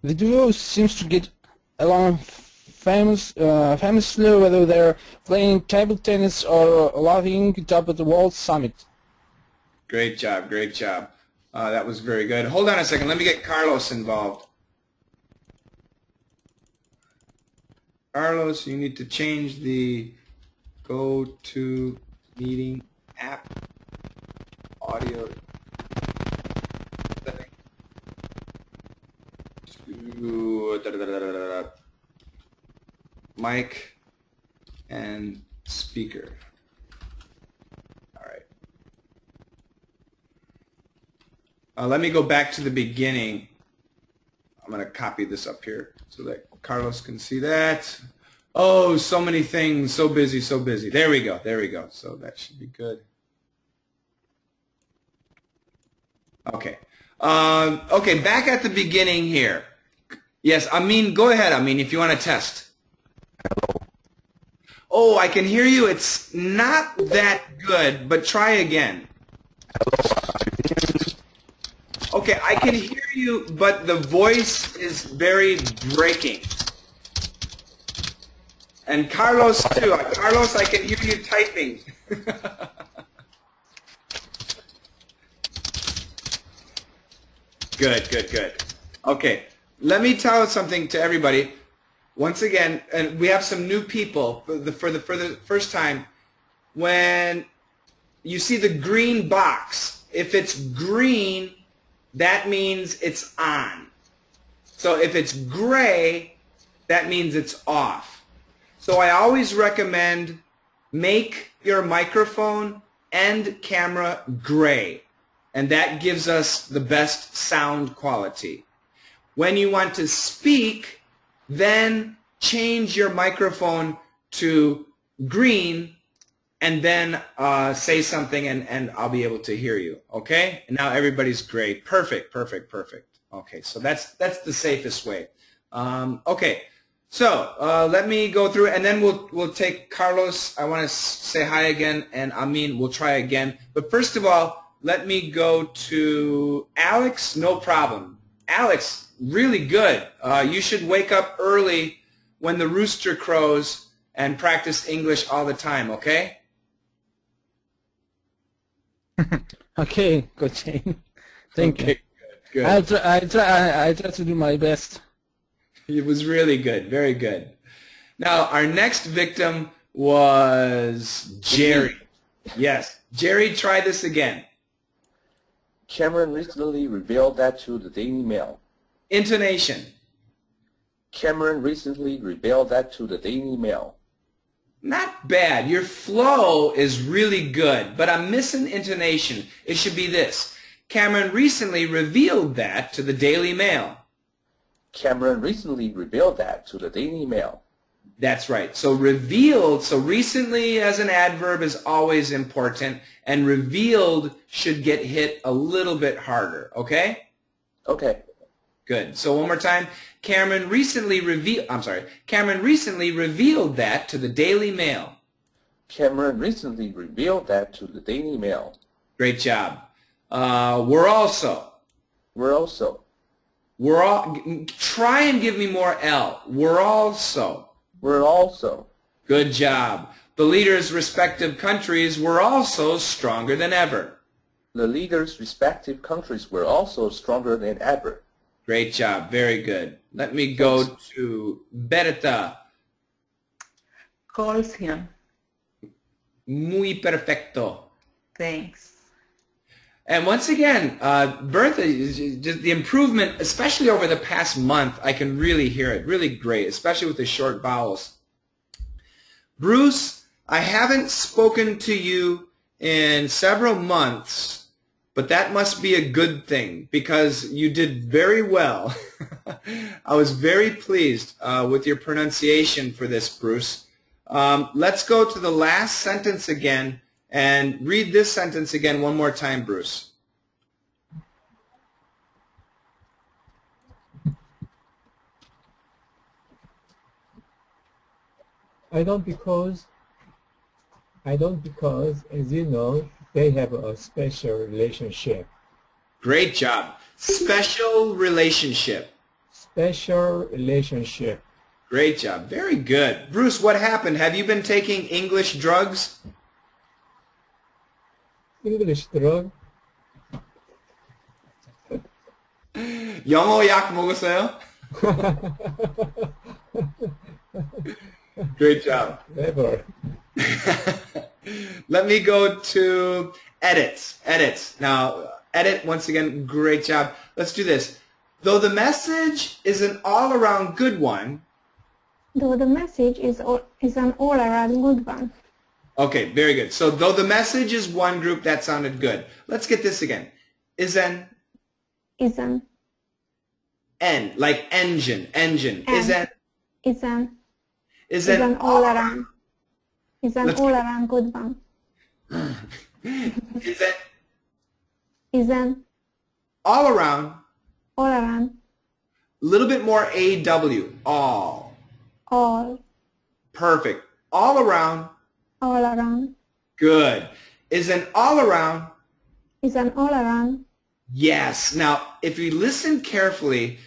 The duo seems to get along famously, whether they're playing table tennis or laughing it up at the World Summit. Great job, great job. That was very good. Hold on a second. Let me get Carlos involved. Carlos, you need to change the GoToMeeting app audio setting to mic and speaker. All right. Let me go back to the beginning. I'm going to copy this up here so that Carlos can see that. Oh, so many things. So busy, so busy. There we go. There we go. So that should be good. Okay. Okay, back at the beginning here. Yes, Amin, go ahead, Amin, if you want to test. Hello. Oh, I can hear you. It's not that good, but try again. Hello. Okay, I can hear you, but the voice is very breaking. And Carlos, too. Carlos, I can hear you typing. Good. Okay, let me tell something to everybody. Once again, and we have some new people for the first time. When you see the green box, if it's green, that means it's on. So if it's gray, that means it's off. So I always recommend make your microphone and camera gray, and that gives us the best sound quality. When you want to speak, then change your microphone to green and then say something and I'll be able to hear you, okay? And now everybody's great. Perfect. Okay, so that's the safest way. Okay, so let me go through and then we'll take Carlos. I want to say hi again, and Amin, we'll try again. But first of all, let me go to Alex. No problem. Alex, really good. You should wake up early when the rooster crows and practice English all the time, okay? Okay, Coach. Thank you. Good. I try to do my best. It was really good. Very good. Now, our next victim was Jerry. Yes. Jerry, try this again. Cameron recently revealed that to the Daily Mail. Intonation. Cameron recently revealed that to the Daily Mail. Not bad. Your flow is really good, but I'm missing intonation. It should be this. Cameron recently revealed that to the Daily Mail. Cameron recently revealed that to the Daily Mail. That's right. So revealed, so recently as an adverb is always important, and revealed should get hit a little bit harder, okay? Okay. Good. So one more time. Cameron recently revealed that to the Daily Mail. Cameron recently revealed that to the Daily Mail. Great job. We're also. Try and give me more L. We're also. Good job. The leaders' respective countries were also stronger than ever. The leaders' respective countries were also stronger than ever. Great job. Very good. Let me go to Berta. Calls him. Muy perfecto. Thanks. And once again, Bertha, just the improvement, especially over the past month, I can really hear it. Really great, especially with the short vowels. Bruce, I haven't spoken to you in several months, but that must be a good thing because you did very well. I was very pleased with your pronunciation for this, Bruce. Let's go to the last sentence again and read this sentence again one more time, Bruce. I don't because, as you know, they have a special relationship. Great job. Special relationship. Special relationship. Great job. Very good. Bruce, what happened? Have you been taking English drugs? English drug? 영어 약 먹었어요? Great job. Never. Let me go to edits. Edits. Now, edit, once again, great job. Let's do this. Though the message is an all-around good one. Though the message is an all-around good one. Okay, very good. So, though the message is one group, that sounded good. Let's get this again. Is an. N, like engine. Engine. Is an all-around. Is an all-around good one. Is an all-around. All-around. A little bit more AW. All. All. Perfect. All around. All around. Good. Is an all-around. Is an all-around. Yes. Now, if you listen carefully,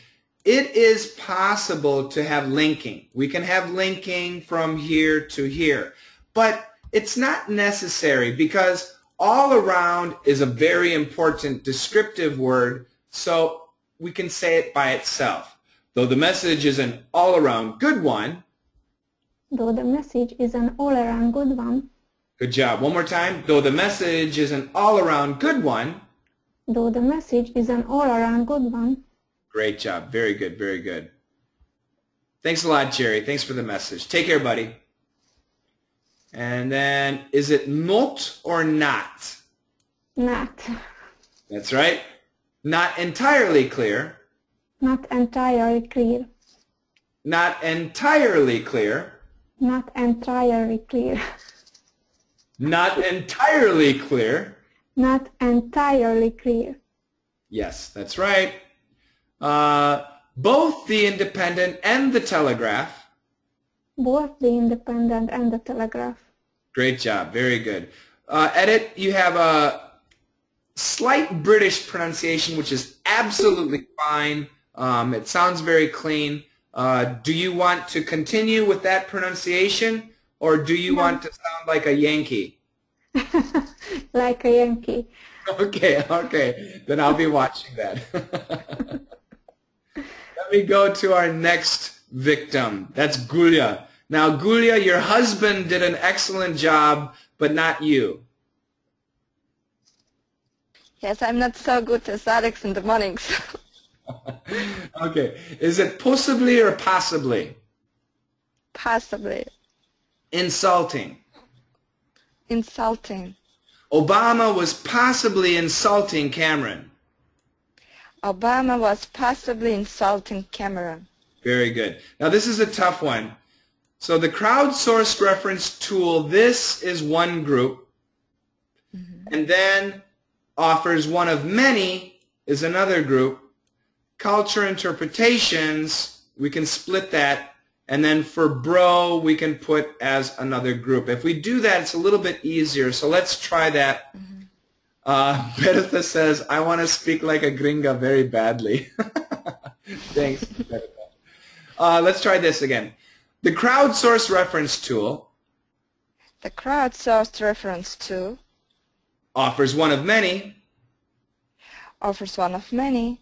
it is possible to have linking. We can have linking from here to here. But it's not necessary because all around is a very important descriptive word, so we can say it by itself. Though the message is an all-around good one. Though the message is an all-around good one. Good job. One more time. Though the message is an all-around good one. Though the message is an all-around good one. Great job. Very good. Very good. Thanks a lot, Jerry. Thanks for the message. Take care, buddy. And then, is it not or not? Not. That's right. Not entirely clear. Not entirely clear. Not entirely clear. Not entirely clear. Not entirely clear. Not entirely clear. Yes, that's right. Both the Independent and the Telegraph. Both the Independent and the Telegraph. Great job. Very good. Edit, you have a slight British pronunciation, which is absolutely fine. It sounds very clean. Do you want to continue with that pronunciation, or do you want to sound like a Yankee? Like a Yankee. Okay, okay. Then I'll be watching that. Let me go to our next victim. That's Gulia. Now, Gulia, your husband did an excellent job, but not you. Yes, I'm not so good as Alex in the mornings. Okay. Is it possibly or possibly? Possibly. Insulting. Insulting. Obama was possibly insulting Cameron. Obama was possibly insulting Cameron. Very good. Now this is a tough one. So the crowdsourced reference tool, this is one group. And then offers one of many is another group. Culture interpretations, we can split that. And then for bro, we can put as another group. If we do that, it's a little bit easier. So let's try that. Bertha says, I want to speak like a gringa very badly. Thanks, Bertha. Let's try this again. The crowdsourced reference tool. The crowdsourced reference tool. Offers one of many. Offers one of many.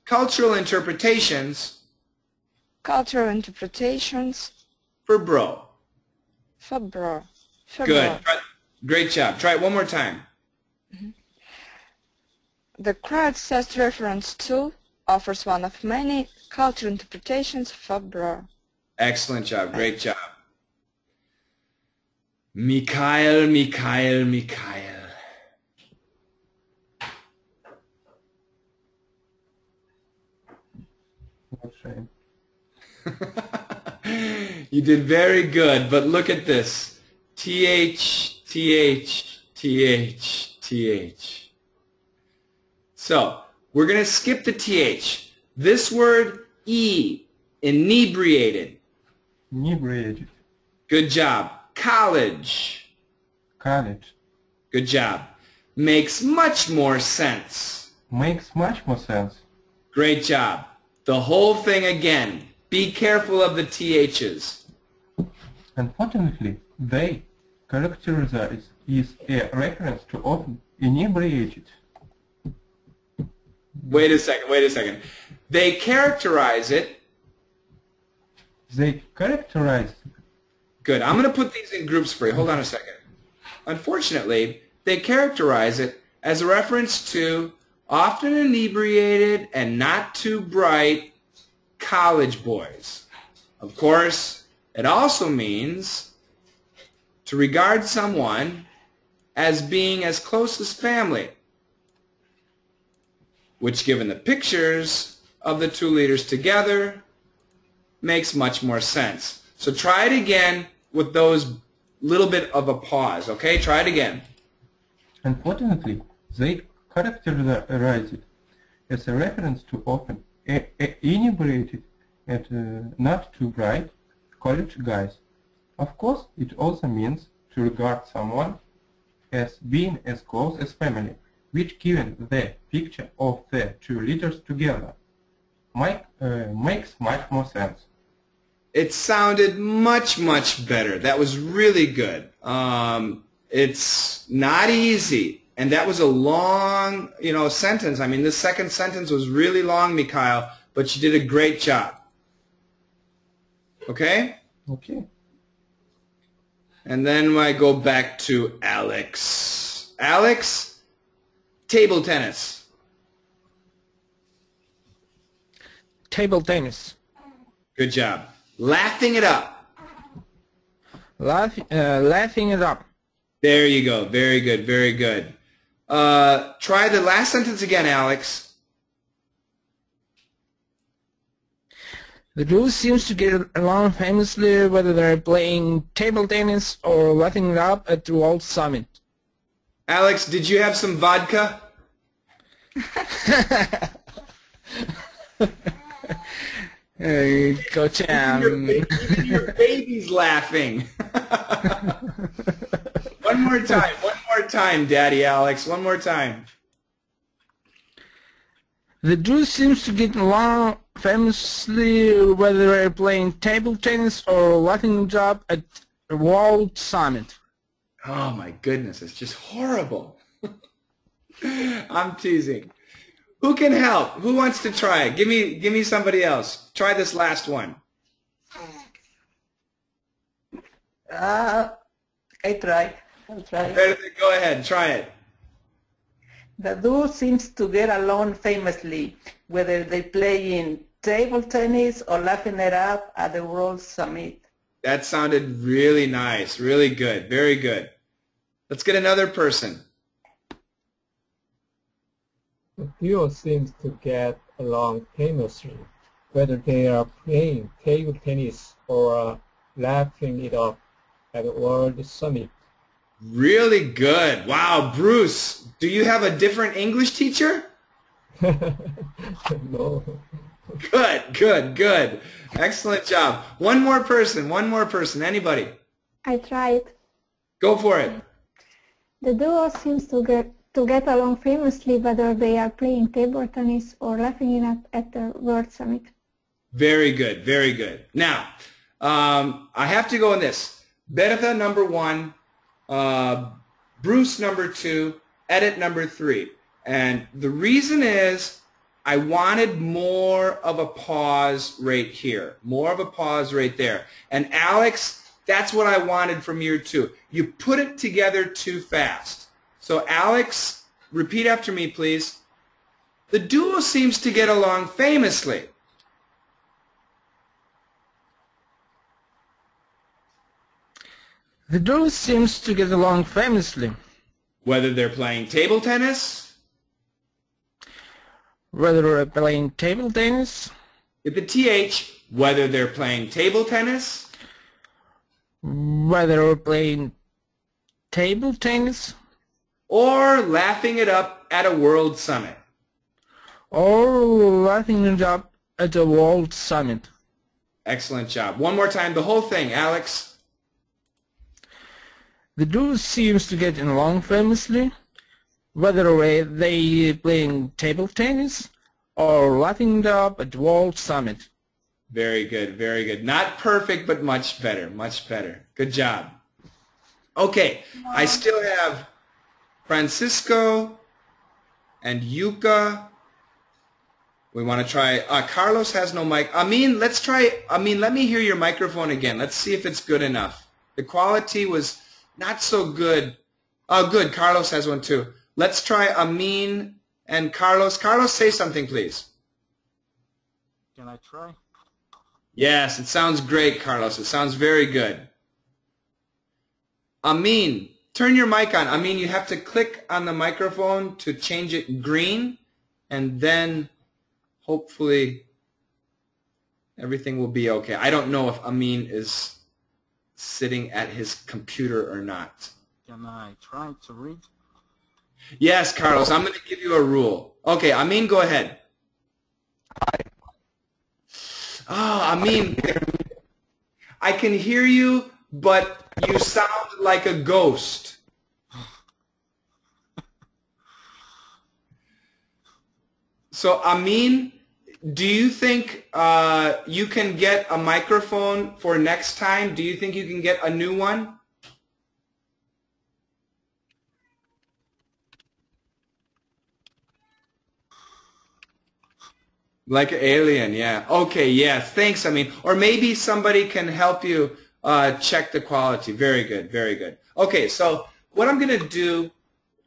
Cultural interpretations. Cultural interpretations. For bro. For bro. For Good. bro. Great job. Try it one more time. The crowdsourced reference tool offers one of many cultural interpretations for bro. Excellent job. Great job. Mikhail, Mikhail, Mikhail. No shame. You did very good, but look at this. TH, TH, TH, TH. So, we're going to skip the TH. This word, E, inebriated. Inebriated. Good job. College. College. Good job. Makes much more sense. Makes much more sense. Great job. The whole thing again. Be careful of the THs. Unfortunately, they characterize is a reference to often inebriated. Wait a second. They characterize it. They characterize. Good. I'm going to put these in groups for you. Hold on a second. Unfortunately, they characterize it as a reference to often inebriated and not too bright college boys. Of course, it also means to regard someone as being as close as family, which, given the pictures of the two leaders together, makes much more sense. So try it again with those little bit of a pause, okay? Try it again. Unfortunately, they characterize it as a reference to often inebriated and not too bright college guys. Of course, it also means to regard someone as being as close as family, which, given the picture of the two leaders together, makes much more sense. It sounded much, much better. That was really good. It's not easy. And that was a long, sentence. I mean, this second sentence was really long, Mikhail, but you did a great job. Okay? Okay. And then I go back to Alex. Alex, table tennis. Table tennis. Good job. Laughing it up. Laughing it up. There you go. Very good. Very good. Try the last sentence again, Alex. The duo seems to get along famously whether they're playing table tennis or laughing it up at the World Summit. Alex, did you have some vodka? Coach, even your baby's laughing. One more time, Daddy Alex, one more time. The duo seems to get along famously whether they're playing table tennis or laughing it up at the World Summit. Oh my goodness, it's just horrible. I'm teasing. Who can help? Who wants to try it? Give me somebody else. Try this last one. I'll try. Go ahead, try it. The duo seems to get along famously, whether they play in table tennis or laughing it up at the World Summit. That sounded really nice, really good, very good. Let's get another person. The duo seems to get along famously, whether they are playing table tennis or laughing it up at the World Summit. Really good. Wow, Bruce, do you have a different English teacher? No. Good. Excellent job. One more person, anybody? I tried. Go for it. The duo seems to get along famously whether they are playing table tennis or laughing it up at the World Summit. Very good, very good. Now, I have to go in this. Bertha number 1, Bruce number 2, edit number 3. And the reason is I wanted more of a pause right here, more of a pause right there. And Alex, that's what I wanted from you too. You put it together too fast. So Alex, repeat after me, please. The duo seems to get along famously. The duo seems to get along famously. Whether they're playing table tennis. Whether they're playing table tennis. With the TH, whether they're playing table tennis. Whether they're playing table tennis. Or laughing it up at a World Summit. Or laughing it up at a World Summit. Excellent job. One more time, the whole thing, Alex. The duo seems to get along famously, whether they playing table tennis or laughing it up at World Summit. Very good, very good. Not perfect, but much better, much better. Good job. Okay, I still have Francisco and Yuka. We want to try, Carlos has no mic. Amin, let's try, Amin, let me hear your microphone again. Let's see if it's good enough. The quality was not so good. Oh, good, Carlos has one too. Let's try Amin and Carlos. Carlos, say something, please. Can I try? Yes, it sounds great, Carlos. It sounds very good. Amin, turn your mic on. Amin, you have to click on the microphone to change it green, and then hopefully everything will be okay. I don't know if Amin is sitting at his computer or not. Can I try to read? Yes, Carlos, I'm going to give you a rule. Okay, Amin, go ahead. Amin, I can hear you, but you sound like a ghost. So, Amin, do you think you can get a microphone for next time? Do you think you can get a new one? Like an alien, yeah. Okay, yeah, thanks, Amin. Or maybe somebody can help you check the quality. Very good, very good. Okay, so what I'm going to do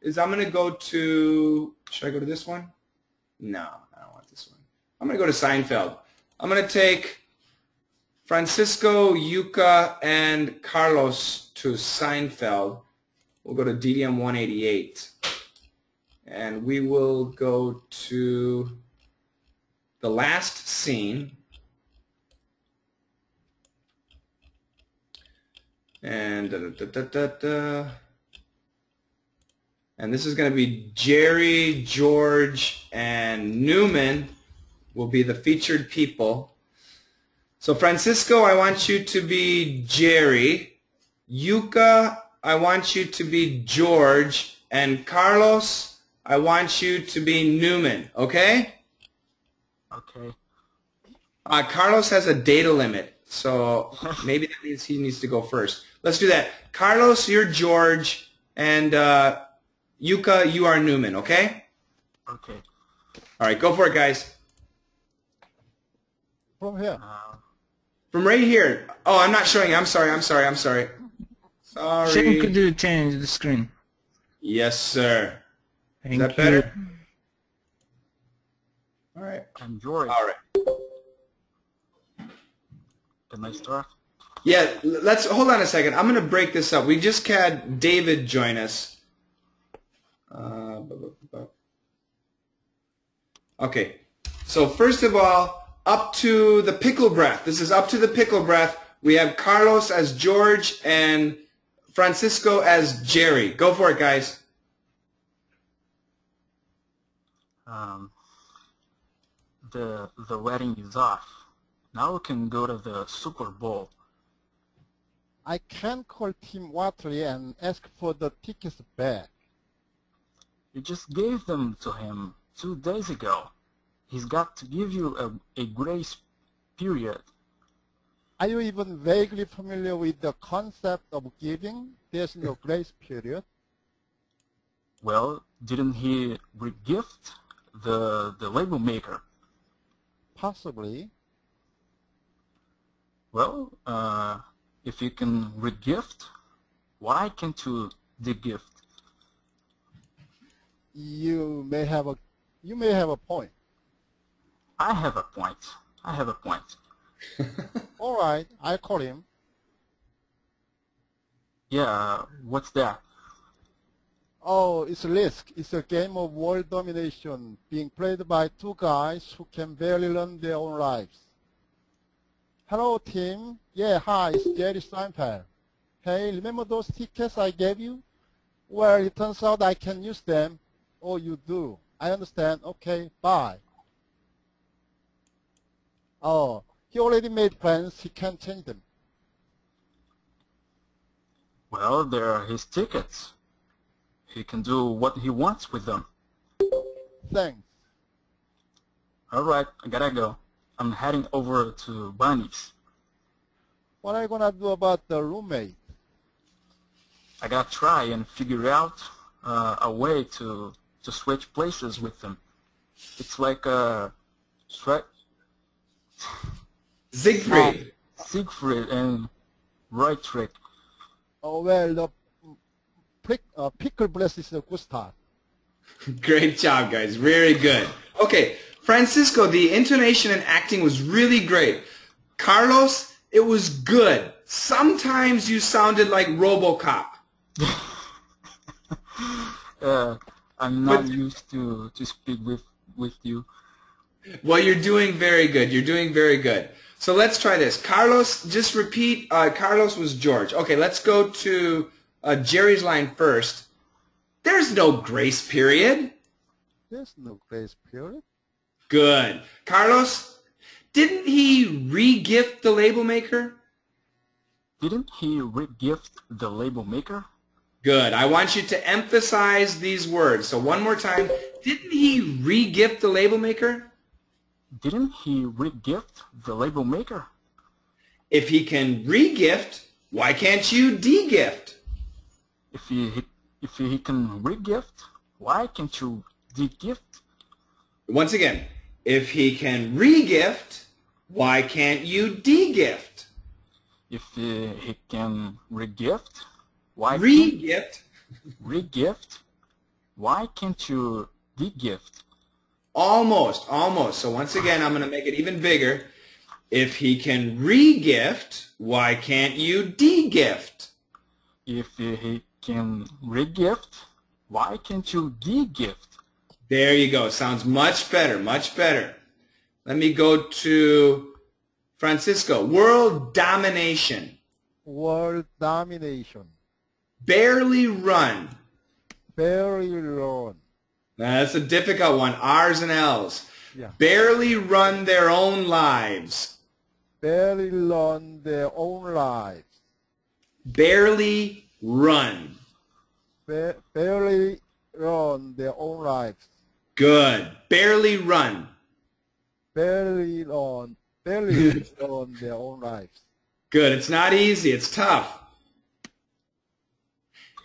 is I'm going to go to, should I go to this one? No, I don't want this one. I'm going to go to Seinfeld. I'm going to take Francisco, Yuka, and Carlos to Seinfeld. We'll go to DDM 188. And we will go to the last scene. And and this is going to be Jerry, George, and Newman will be the featured people. So Francisco, I want you to be Jerry. Yuka, I want you to be George. And Carlos, I want you to be Newman. Okay? Okay. Carlos has a data limit, so maybe that means he needs to go first. Let's do that. Carlos, you're George, and Yuka, you are Newman, okay? Okay. All right, go for it, guys. From here. From right here. Oh, I'm not showing you. I'm sorry. Shane, could you change the screen? Yes, sir. Thank Is that you. better? All right. I'm George. All right. Can I start? Yeah, let's hold on a second. I'm going to break this up. We just had David join us. Okay. So first of all, up to the pickle breath. This is up to the pickle breath. We have Carlos as George and Francisco as Jerry. Go for it, guys. The wedding is off. Now we can go to the Super Bowl. I can call Tim Watley and ask for the tickets back. You just gave them to him 2 days ago. He's got to give you a grace period. Are you even vaguely familiar with the concept of giving? There's no grace period. Well, didn't he regift the label maker? Possibly. Well, if you can regift, why can't you degift? You may have a point. I have a point. All right, I'll call him. Yeah, what's that? Oh, it's Risk. It's a game of world domination being played by two guys who can barely run their own lives. Hello, Tim. Yeah, hi, it's Jerry Seinfeld. Hey, remember those tickets I gave you? Well, it turns out I can use them. Oh, you do. I understand. Okay, bye. Oh, he already made plans. He can't change them. Well, they're his tickets. He can do what he wants with them. Thanks. All right, I gotta go. I'm heading over to Bunny's. What are you gonna do about the roommate? I gotta try and figure out a way to switch places with them. It's like a Siegfried and Roy trick. Oh, well, the pickle breast is a good start. Great job, guys. Very good. Okay, Francisco, the intonation and acting was really great. Carlos, it was good. Sometimes you sounded like RoboCop. I'm not used to speak with you. Well, you're doing very good. You're doing very good. So let's try this. Carlos, just repeat. Carlos was George. Okay, let's go to Jerry's line first. There's no grace period. There's no grace period. Good. Carlos, didn't he re-gift the label maker? Didn't he re-gift the label maker? Good. I want you to emphasize these words. So one more time. Didn't he re-gift the label maker? Didn't he re-gift the label maker? If he can re-gift, why can't you de-gift? If he can re-gift, why can't you de-gift? Once again, if he can re-gift, why can't you de-gift? If he can re-gift, why re-gift? Re-gift, why can't you de-gift? Almost, almost. So once again, I'm going to make it even bigger. If he can re-gift, why can't you de-gift? If he can re-gift, why can't you de-gift? There you go. Sounds much better, much better. Let me go to Francisco. World domination. World domination. Barely run. Barely run. Now, that's a difficult one. R's and L's. Yeah. Barely run their own lives. Barely run their own lives. Barely run. Barely run their own lives. Good. Barely run. Barely run their own lives. Good. It's not easy. It's tough.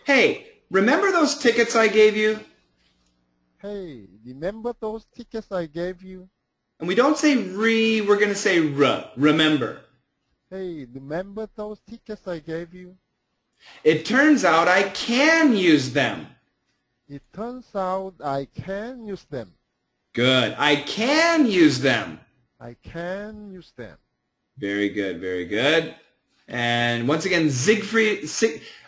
Hey, remember those tickets I gave you? Hey, remember those tickets I gave you? And we don't say we're going to say remember. Hey, remember those tickets I gave you? It turns out I can use them. It turns out I can use them. Good. I can use them. I can use them. Very good, very good. And once again,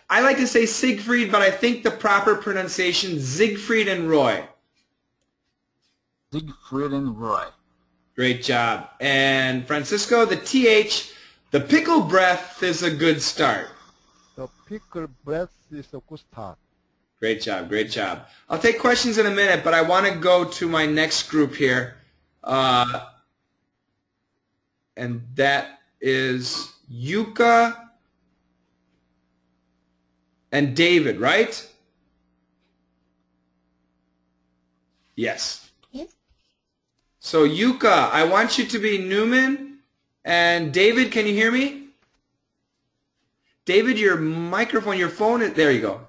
I like to say Siegfried, but I think the proper pronunciation, Siegfried and Roy. Siegfried and Roy. Great job. And Francisco, the TH, the pickle breath is a good start. The pickle breath is a good start. Great job, great job. I'll take questions in a minute, but I want to go to my next group here. And that is Yuka and David, right? Yes. Yes. So Yuka, I want you to be Newman. And David, can you hear me? David, your microphone, your phone, there you go.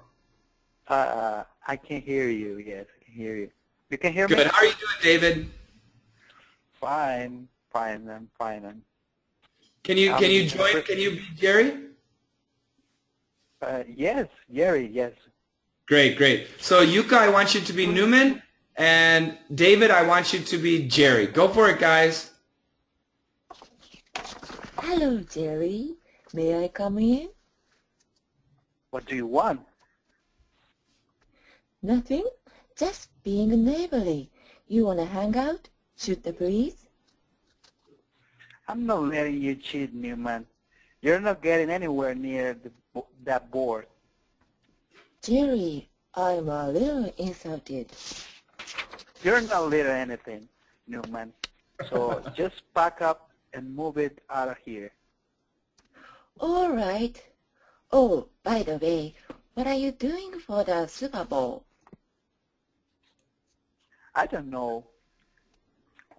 I can hear you. Yes, I can hear you. You can hear me? Good. How are you doing, David? Fine. I'm fine. Can you join? Can you be Jerry? Yes, Jerry, yes. Great. So Yuka, I want you to be Newman, and David, I want you to be Jerry. Go for it, guys. Hello, Jerry. May I come in? What do you want? Nothing. Just being neighborly. You wanna hang out? Shoot the breeze? I'm not letting you cheat, Newman. You're not getting anywhere near that board. Jerry, I'm a little insulted. You're not little anything, Newman. So just pack up and move it out of here. All right. Oh, by the way, what are you doing for the Super Bowl? I don't know.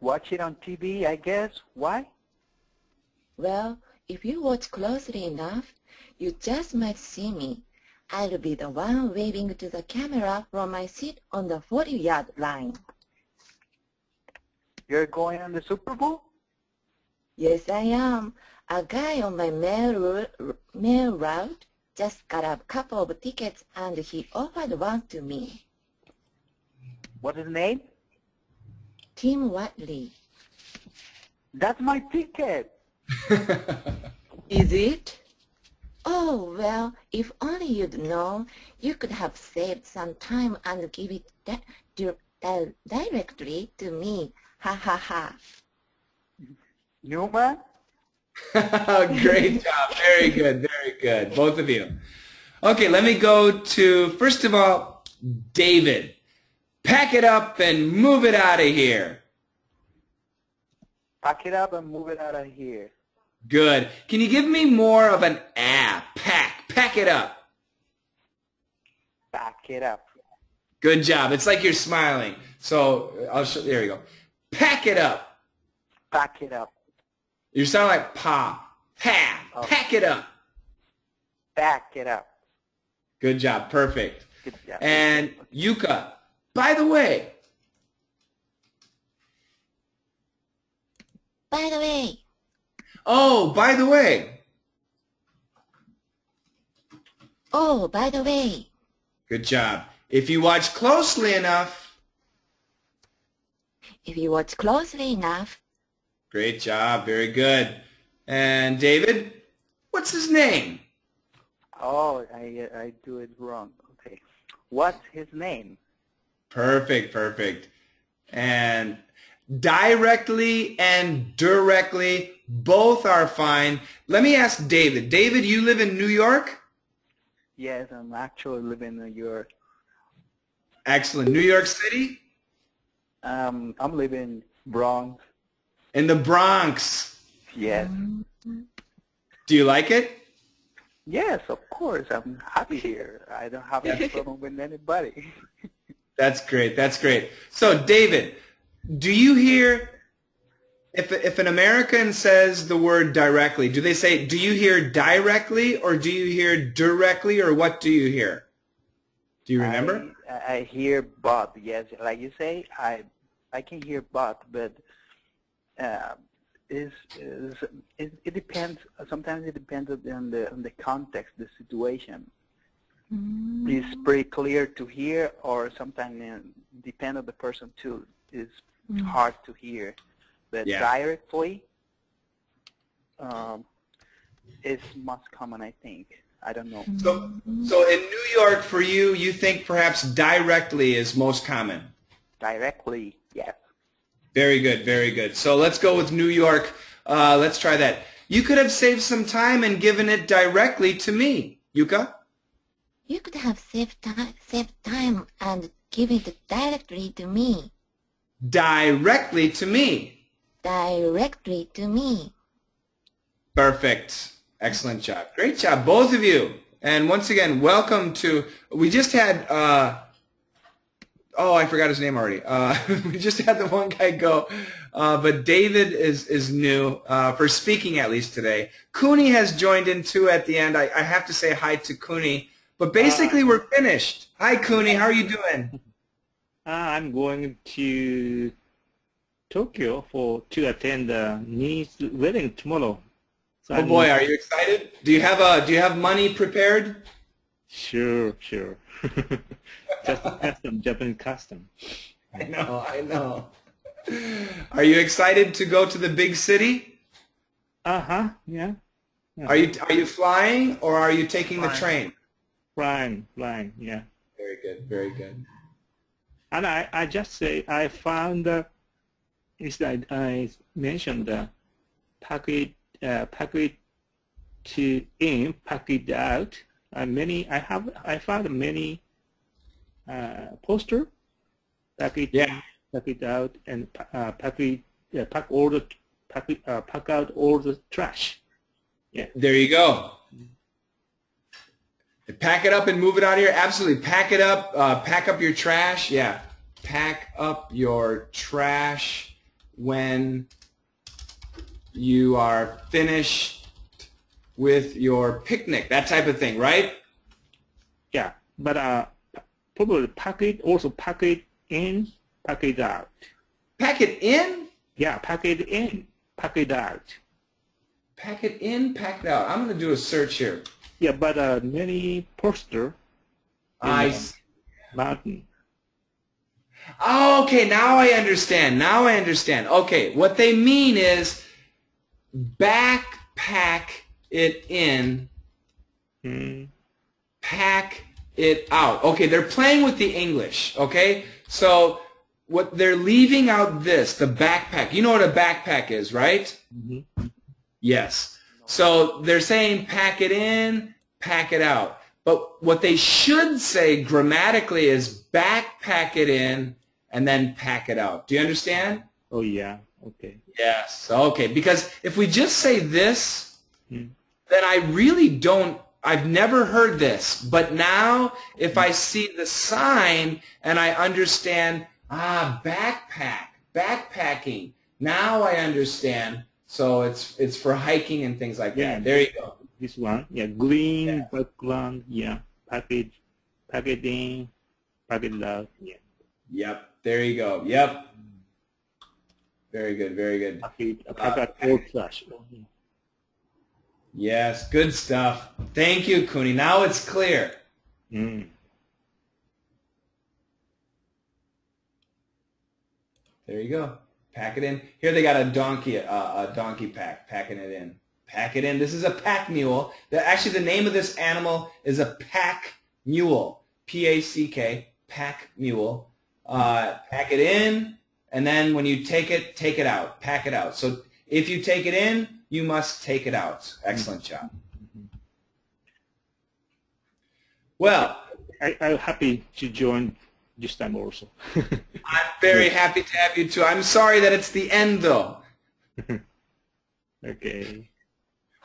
Watch it on TV, I guess. Why? Well, if you watch closely enough, you just might see me. I'll be the one waving to the camera from my seat on the 40-yard line. You're going on the Super Bowl? Yes, I am. A guy on my mail route just got a couple of tickets and he offered one to me. What's his name? Tim Watley. That's my ticket. Is it? Oh, well, if only you'd known, you could have saved some time and give it directly to me. Ha ha ha. Newman? Great job. Very good. Very good. Both of you. Okay, let me go to, first of all, David. Pack it up and move it out of here. Pack it up and move it out of here. Good. Can you give me more of an pack it up? Pack it up. Good job. It's like you're smiling. So I'll show, there you go. Pack it up. Pack it up. You sound like pack it up. Pack it up. Good job. Perfect. Good job. And Yuka, by the way. By the way. Oh, by the way. Oh, by the way. Good job. If you watch closely enough. If you watch closely enough. Great job. Very good. And David, what's his name? Oh, I do it wrong. Okay. What's his name? Perfect, perfect. And directly and directly, both are fine. Let me ask David. David, you live in New York? Yes, I'm actually living in New York. Excellent. New York City? I'm living in Bronx. In the Bronx? Yes. Do you like it? Yes, of course. I'm happy here. I don't have any problem with anybody. That's great. That's great. So, David, do you hear, if an American says the word directly, do they say, do you hear directly or do you hear directly or what do you hear? Do you remember? I hear both, yes. Like you say, I can hear both, but it depends. Sometimes it depends on the context, the situation. It's pretty clear to hear, or sometimes depend on the person too. It's hard to hear, but directly is most common, I think. I don't know. So in New York, for you, you think perhaps directly is most common? Directly, yes. Very good, very good. So let's go with New York. Let's try that. You could have saved some time and given it directly to me. Yuka? You could have saved time and given it directly to me. Directly to me. Directly to me. Perfect. Excellent job. Great job, both of you. And once again, welcome to, we just had, oh, I forgot his name already. We just had the one guy go, but David is new, for speaking at least today. Cooney has joined in too at the end. I have to say hi to Cooney. But basically, we're finished. Hi, Cooney. How are you doing? I'm going to Tokyo to attend the niece wedding tomorrow. So oh boy, are you excited? Do you have money prepared? Sure. Just to pass some Japanese custom. I know. Are you excited to go to the big city? Yeah. Are you flying or are you taking the train? Flying, yeah. Very good. And I just say I found I mentioned packet in, packet out. I found many poster packet in, packet out, and pack out all the trash. Yeah. There you go. Pack it up and move it out of here. Absolutely. Pack it up. Pack up your trash. Yeah. Pack up your trash when you are finished with your picnic. That type of thing, right? Yeah, but probably pack it, also pack it in, pack it out. Pack it in? Yeah, pack it in, pack it out. Pack it in, pack it out. I'm going to do a search here. Yeah, but many posters in mountain. Oh, okay, now I understand. Now I understand. Okay, what they mean is backpack it in, pack it out. Okay, they're playing with the English, okay? So what they're leaving out this, the backpack. You know what a backpack is, right? Mm-hmm. Yes. So they're saying pack it in, pack it out. But what they should say grammatically is backpack it in and then pack it out. Do you understand? Oh, yeah. Okay. Yes. Okay. Because if we just say this, then I really don't, I've never heard this. But now if I see the sign and I understand, backpacking. Now I understand. So it's for hiking and things like that. There you go. This one, yeah, green background, yeah, package in, package out, yeah. Yep, there you go. Yep. Very good, very good. Trash. Yes, good stuff. Thank you, Kuni. Now it's clear. There you go. Pack it in. Here they got a donkey pack, packing it in. Pack it in. This is a pack mule. Actually, the name of this animal is a pack mule. P-A-C-K, pack mule. Pack it in, and then when you take it out. Pack it out. So if you take it in, you must take it out. Excellent job. Well, I'm happy to join this time also. I'm very happy to have you too. I'm sorry that it's the end, though. Okay.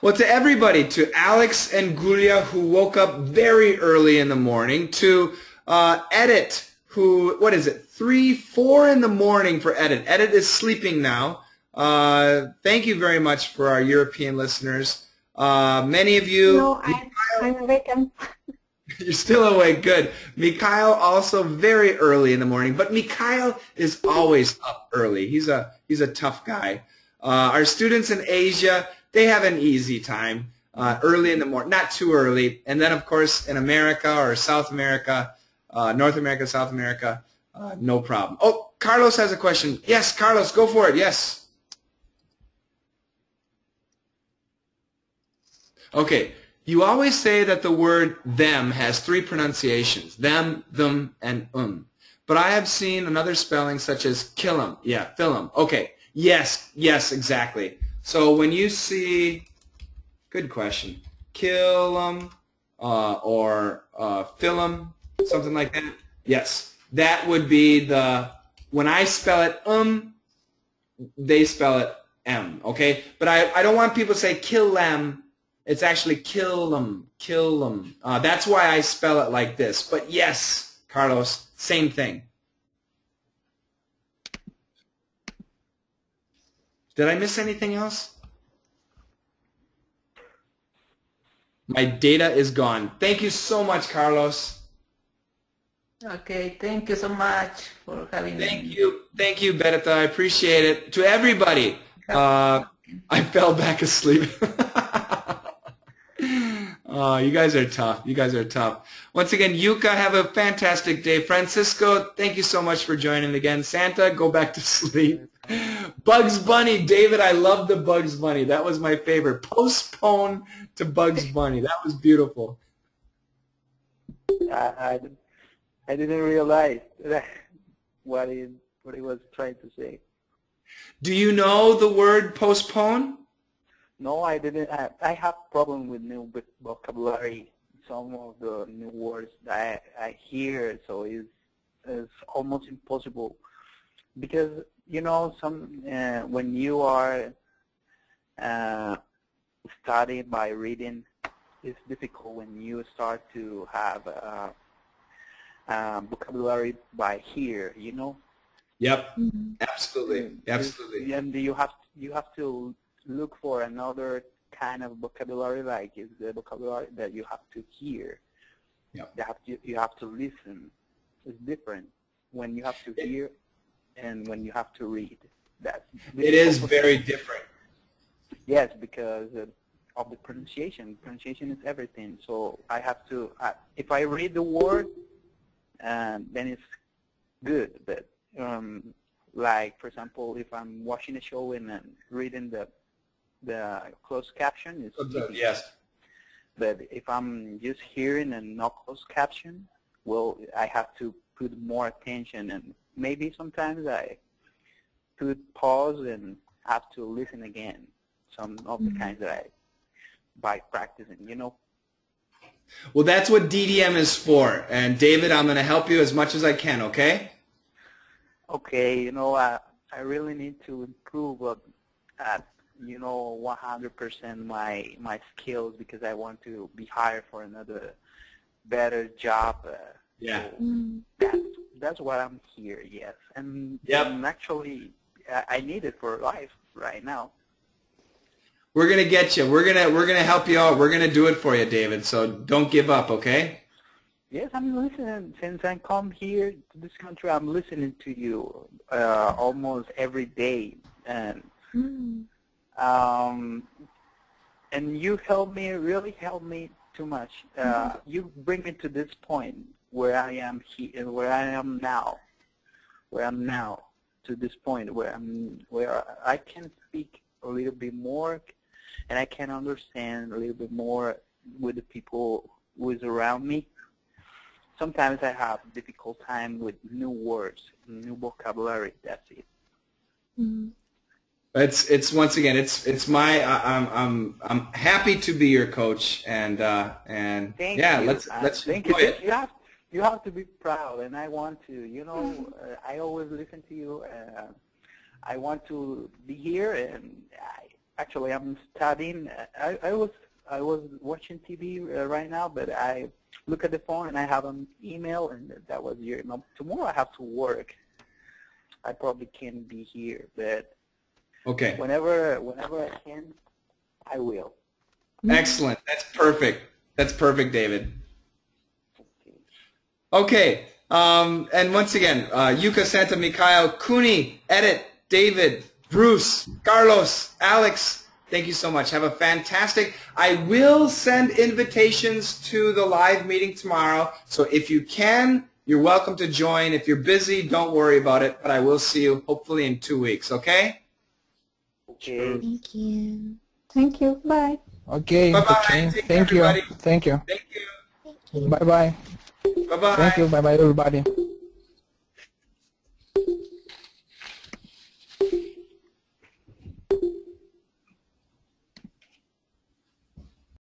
Well, to everybody, to Alex and Gulia, who woke up very early in the morning, to Edit, who, what is it, 3, 4 in the morning for Edit. Edit is sleeping now. Thank you very much for our European listeners. Many of you... No, I'm awake. You're still awake, good. Mikhail also very early in the morning, but Mikhail is always up early. He's a tough guy. Our students in Asia, they have an easy time early in the morning, not too early. And then, of course, in America or South America, North America, South America, no problem. Oh, Carlos has a question. Yes, Carlos, go for it. Yes. Okay. You always say that the word them has 3 pronunciations, them, them, and But I have seen another spelling such as kill 'em. Yeah, fill 'em. Okay. Yes, exactly. So when you see, good question, kill 'em or fill 'em, something like that. Yes, that would be when I spell it they spell it M, okay? But I don't want people to say kill them. It's actually kill them, kill them. That's why I spell it like this. But yes, Carlos, same thing. Did I miss anything else? My data is gone. Thank you so much, Carlos. Okay, thank you so much for having me. Thank you, Berta. I appreciate it. To everybody, I fell back asleep. Oh, you guys are tough. You guys are tough. Once again, Yuka, have a fantastic day. Francisco, thank you so much for joining again. Santa, go back to sleep. Bugs Bunny, David, I love the Bugs Bunny. That was my favorite. Postpone to Bugs Bunny. That was beautiful. I didn't realize what he was trying to say. Do you know the word postpone? No, I didn't. I have problem with new vocabulary. Some of the new words that I hear, so it's almost impossible. Because, you know, when you are studying by reading, it's difficult when you start to have vocabulary by hear, you know. Yep. Absolutely. Absolutely. And you have to look for another kind of vocabulary, like is the vocabulary that you have to hear. Yep. You have to listen. It's different when you have to hear and when you have to read. It is very different. Yes, because of the pronunciation. Pronunciation is everything. So I have to, if I read the word, then it's good. But like, for example, if I'm watching a show and reading the closed caption, it's easy. Yes. But if I'm just hearing and not closed caption, well, I have to put more attention, and maybe sometimes I put pause and have to listen again. Some of the kinds that I by practicing, you know. Well, that's what DDM is for. And David, I'm going to help you as much as I can, okay? Okay, you know, I really need to improve at, you know, 100% my skills, because I want to be hired for another better job. Yeah. So that's what I'm here, yes. And, and actually, I need it for life right now. We're gonna get you. We're gonna help you out. We're gonna do it for you, David. So don't give up, okay? Yes, I'm listening. Since I come here to this country, I'm listening to you almost every day, and you help me, really help me too much. You bring me to this point where I am here, where I am now, to this point where I can speak a little bit more, and I can understand a little bit more with the people who is around me. Sometimes I have a difficult time with new words, new vocabulary. That's it. It's once again, it's my I'm happy to be your coach, and Thank yeah, you. let's thank enjoy you. it. You have to be proud, and I want to. You know, I always listen to you. I want to be here, and actually I'm studying. I was watching TV right now, but I look at the phone and I have an email, and that was your. You know, tomorrow I have to work. I probably can't be here, but okay. Whenever I can, I will. Excellent. That's perfect. That's perfect, David. Okay. And once again, Yuka, Santa, Mikhail, Kuni, Edit, David, Bruce, Carlos, Alex, thank you so much. Have a fantastic. I will send invitations to the live meeting tomorrow. So if you can, you're welcome to join. If you're busy, don't worry about it. But I will see you hopefully in 2 weeks, okay? Okay. Thank you. Thank you. Bye. Okay. Bye-bye. Okay. Take care, Thank you. everybody. Thank you. Thank you. Bye-bye. Bye-bye. Thank you. Bye-bye, everybody.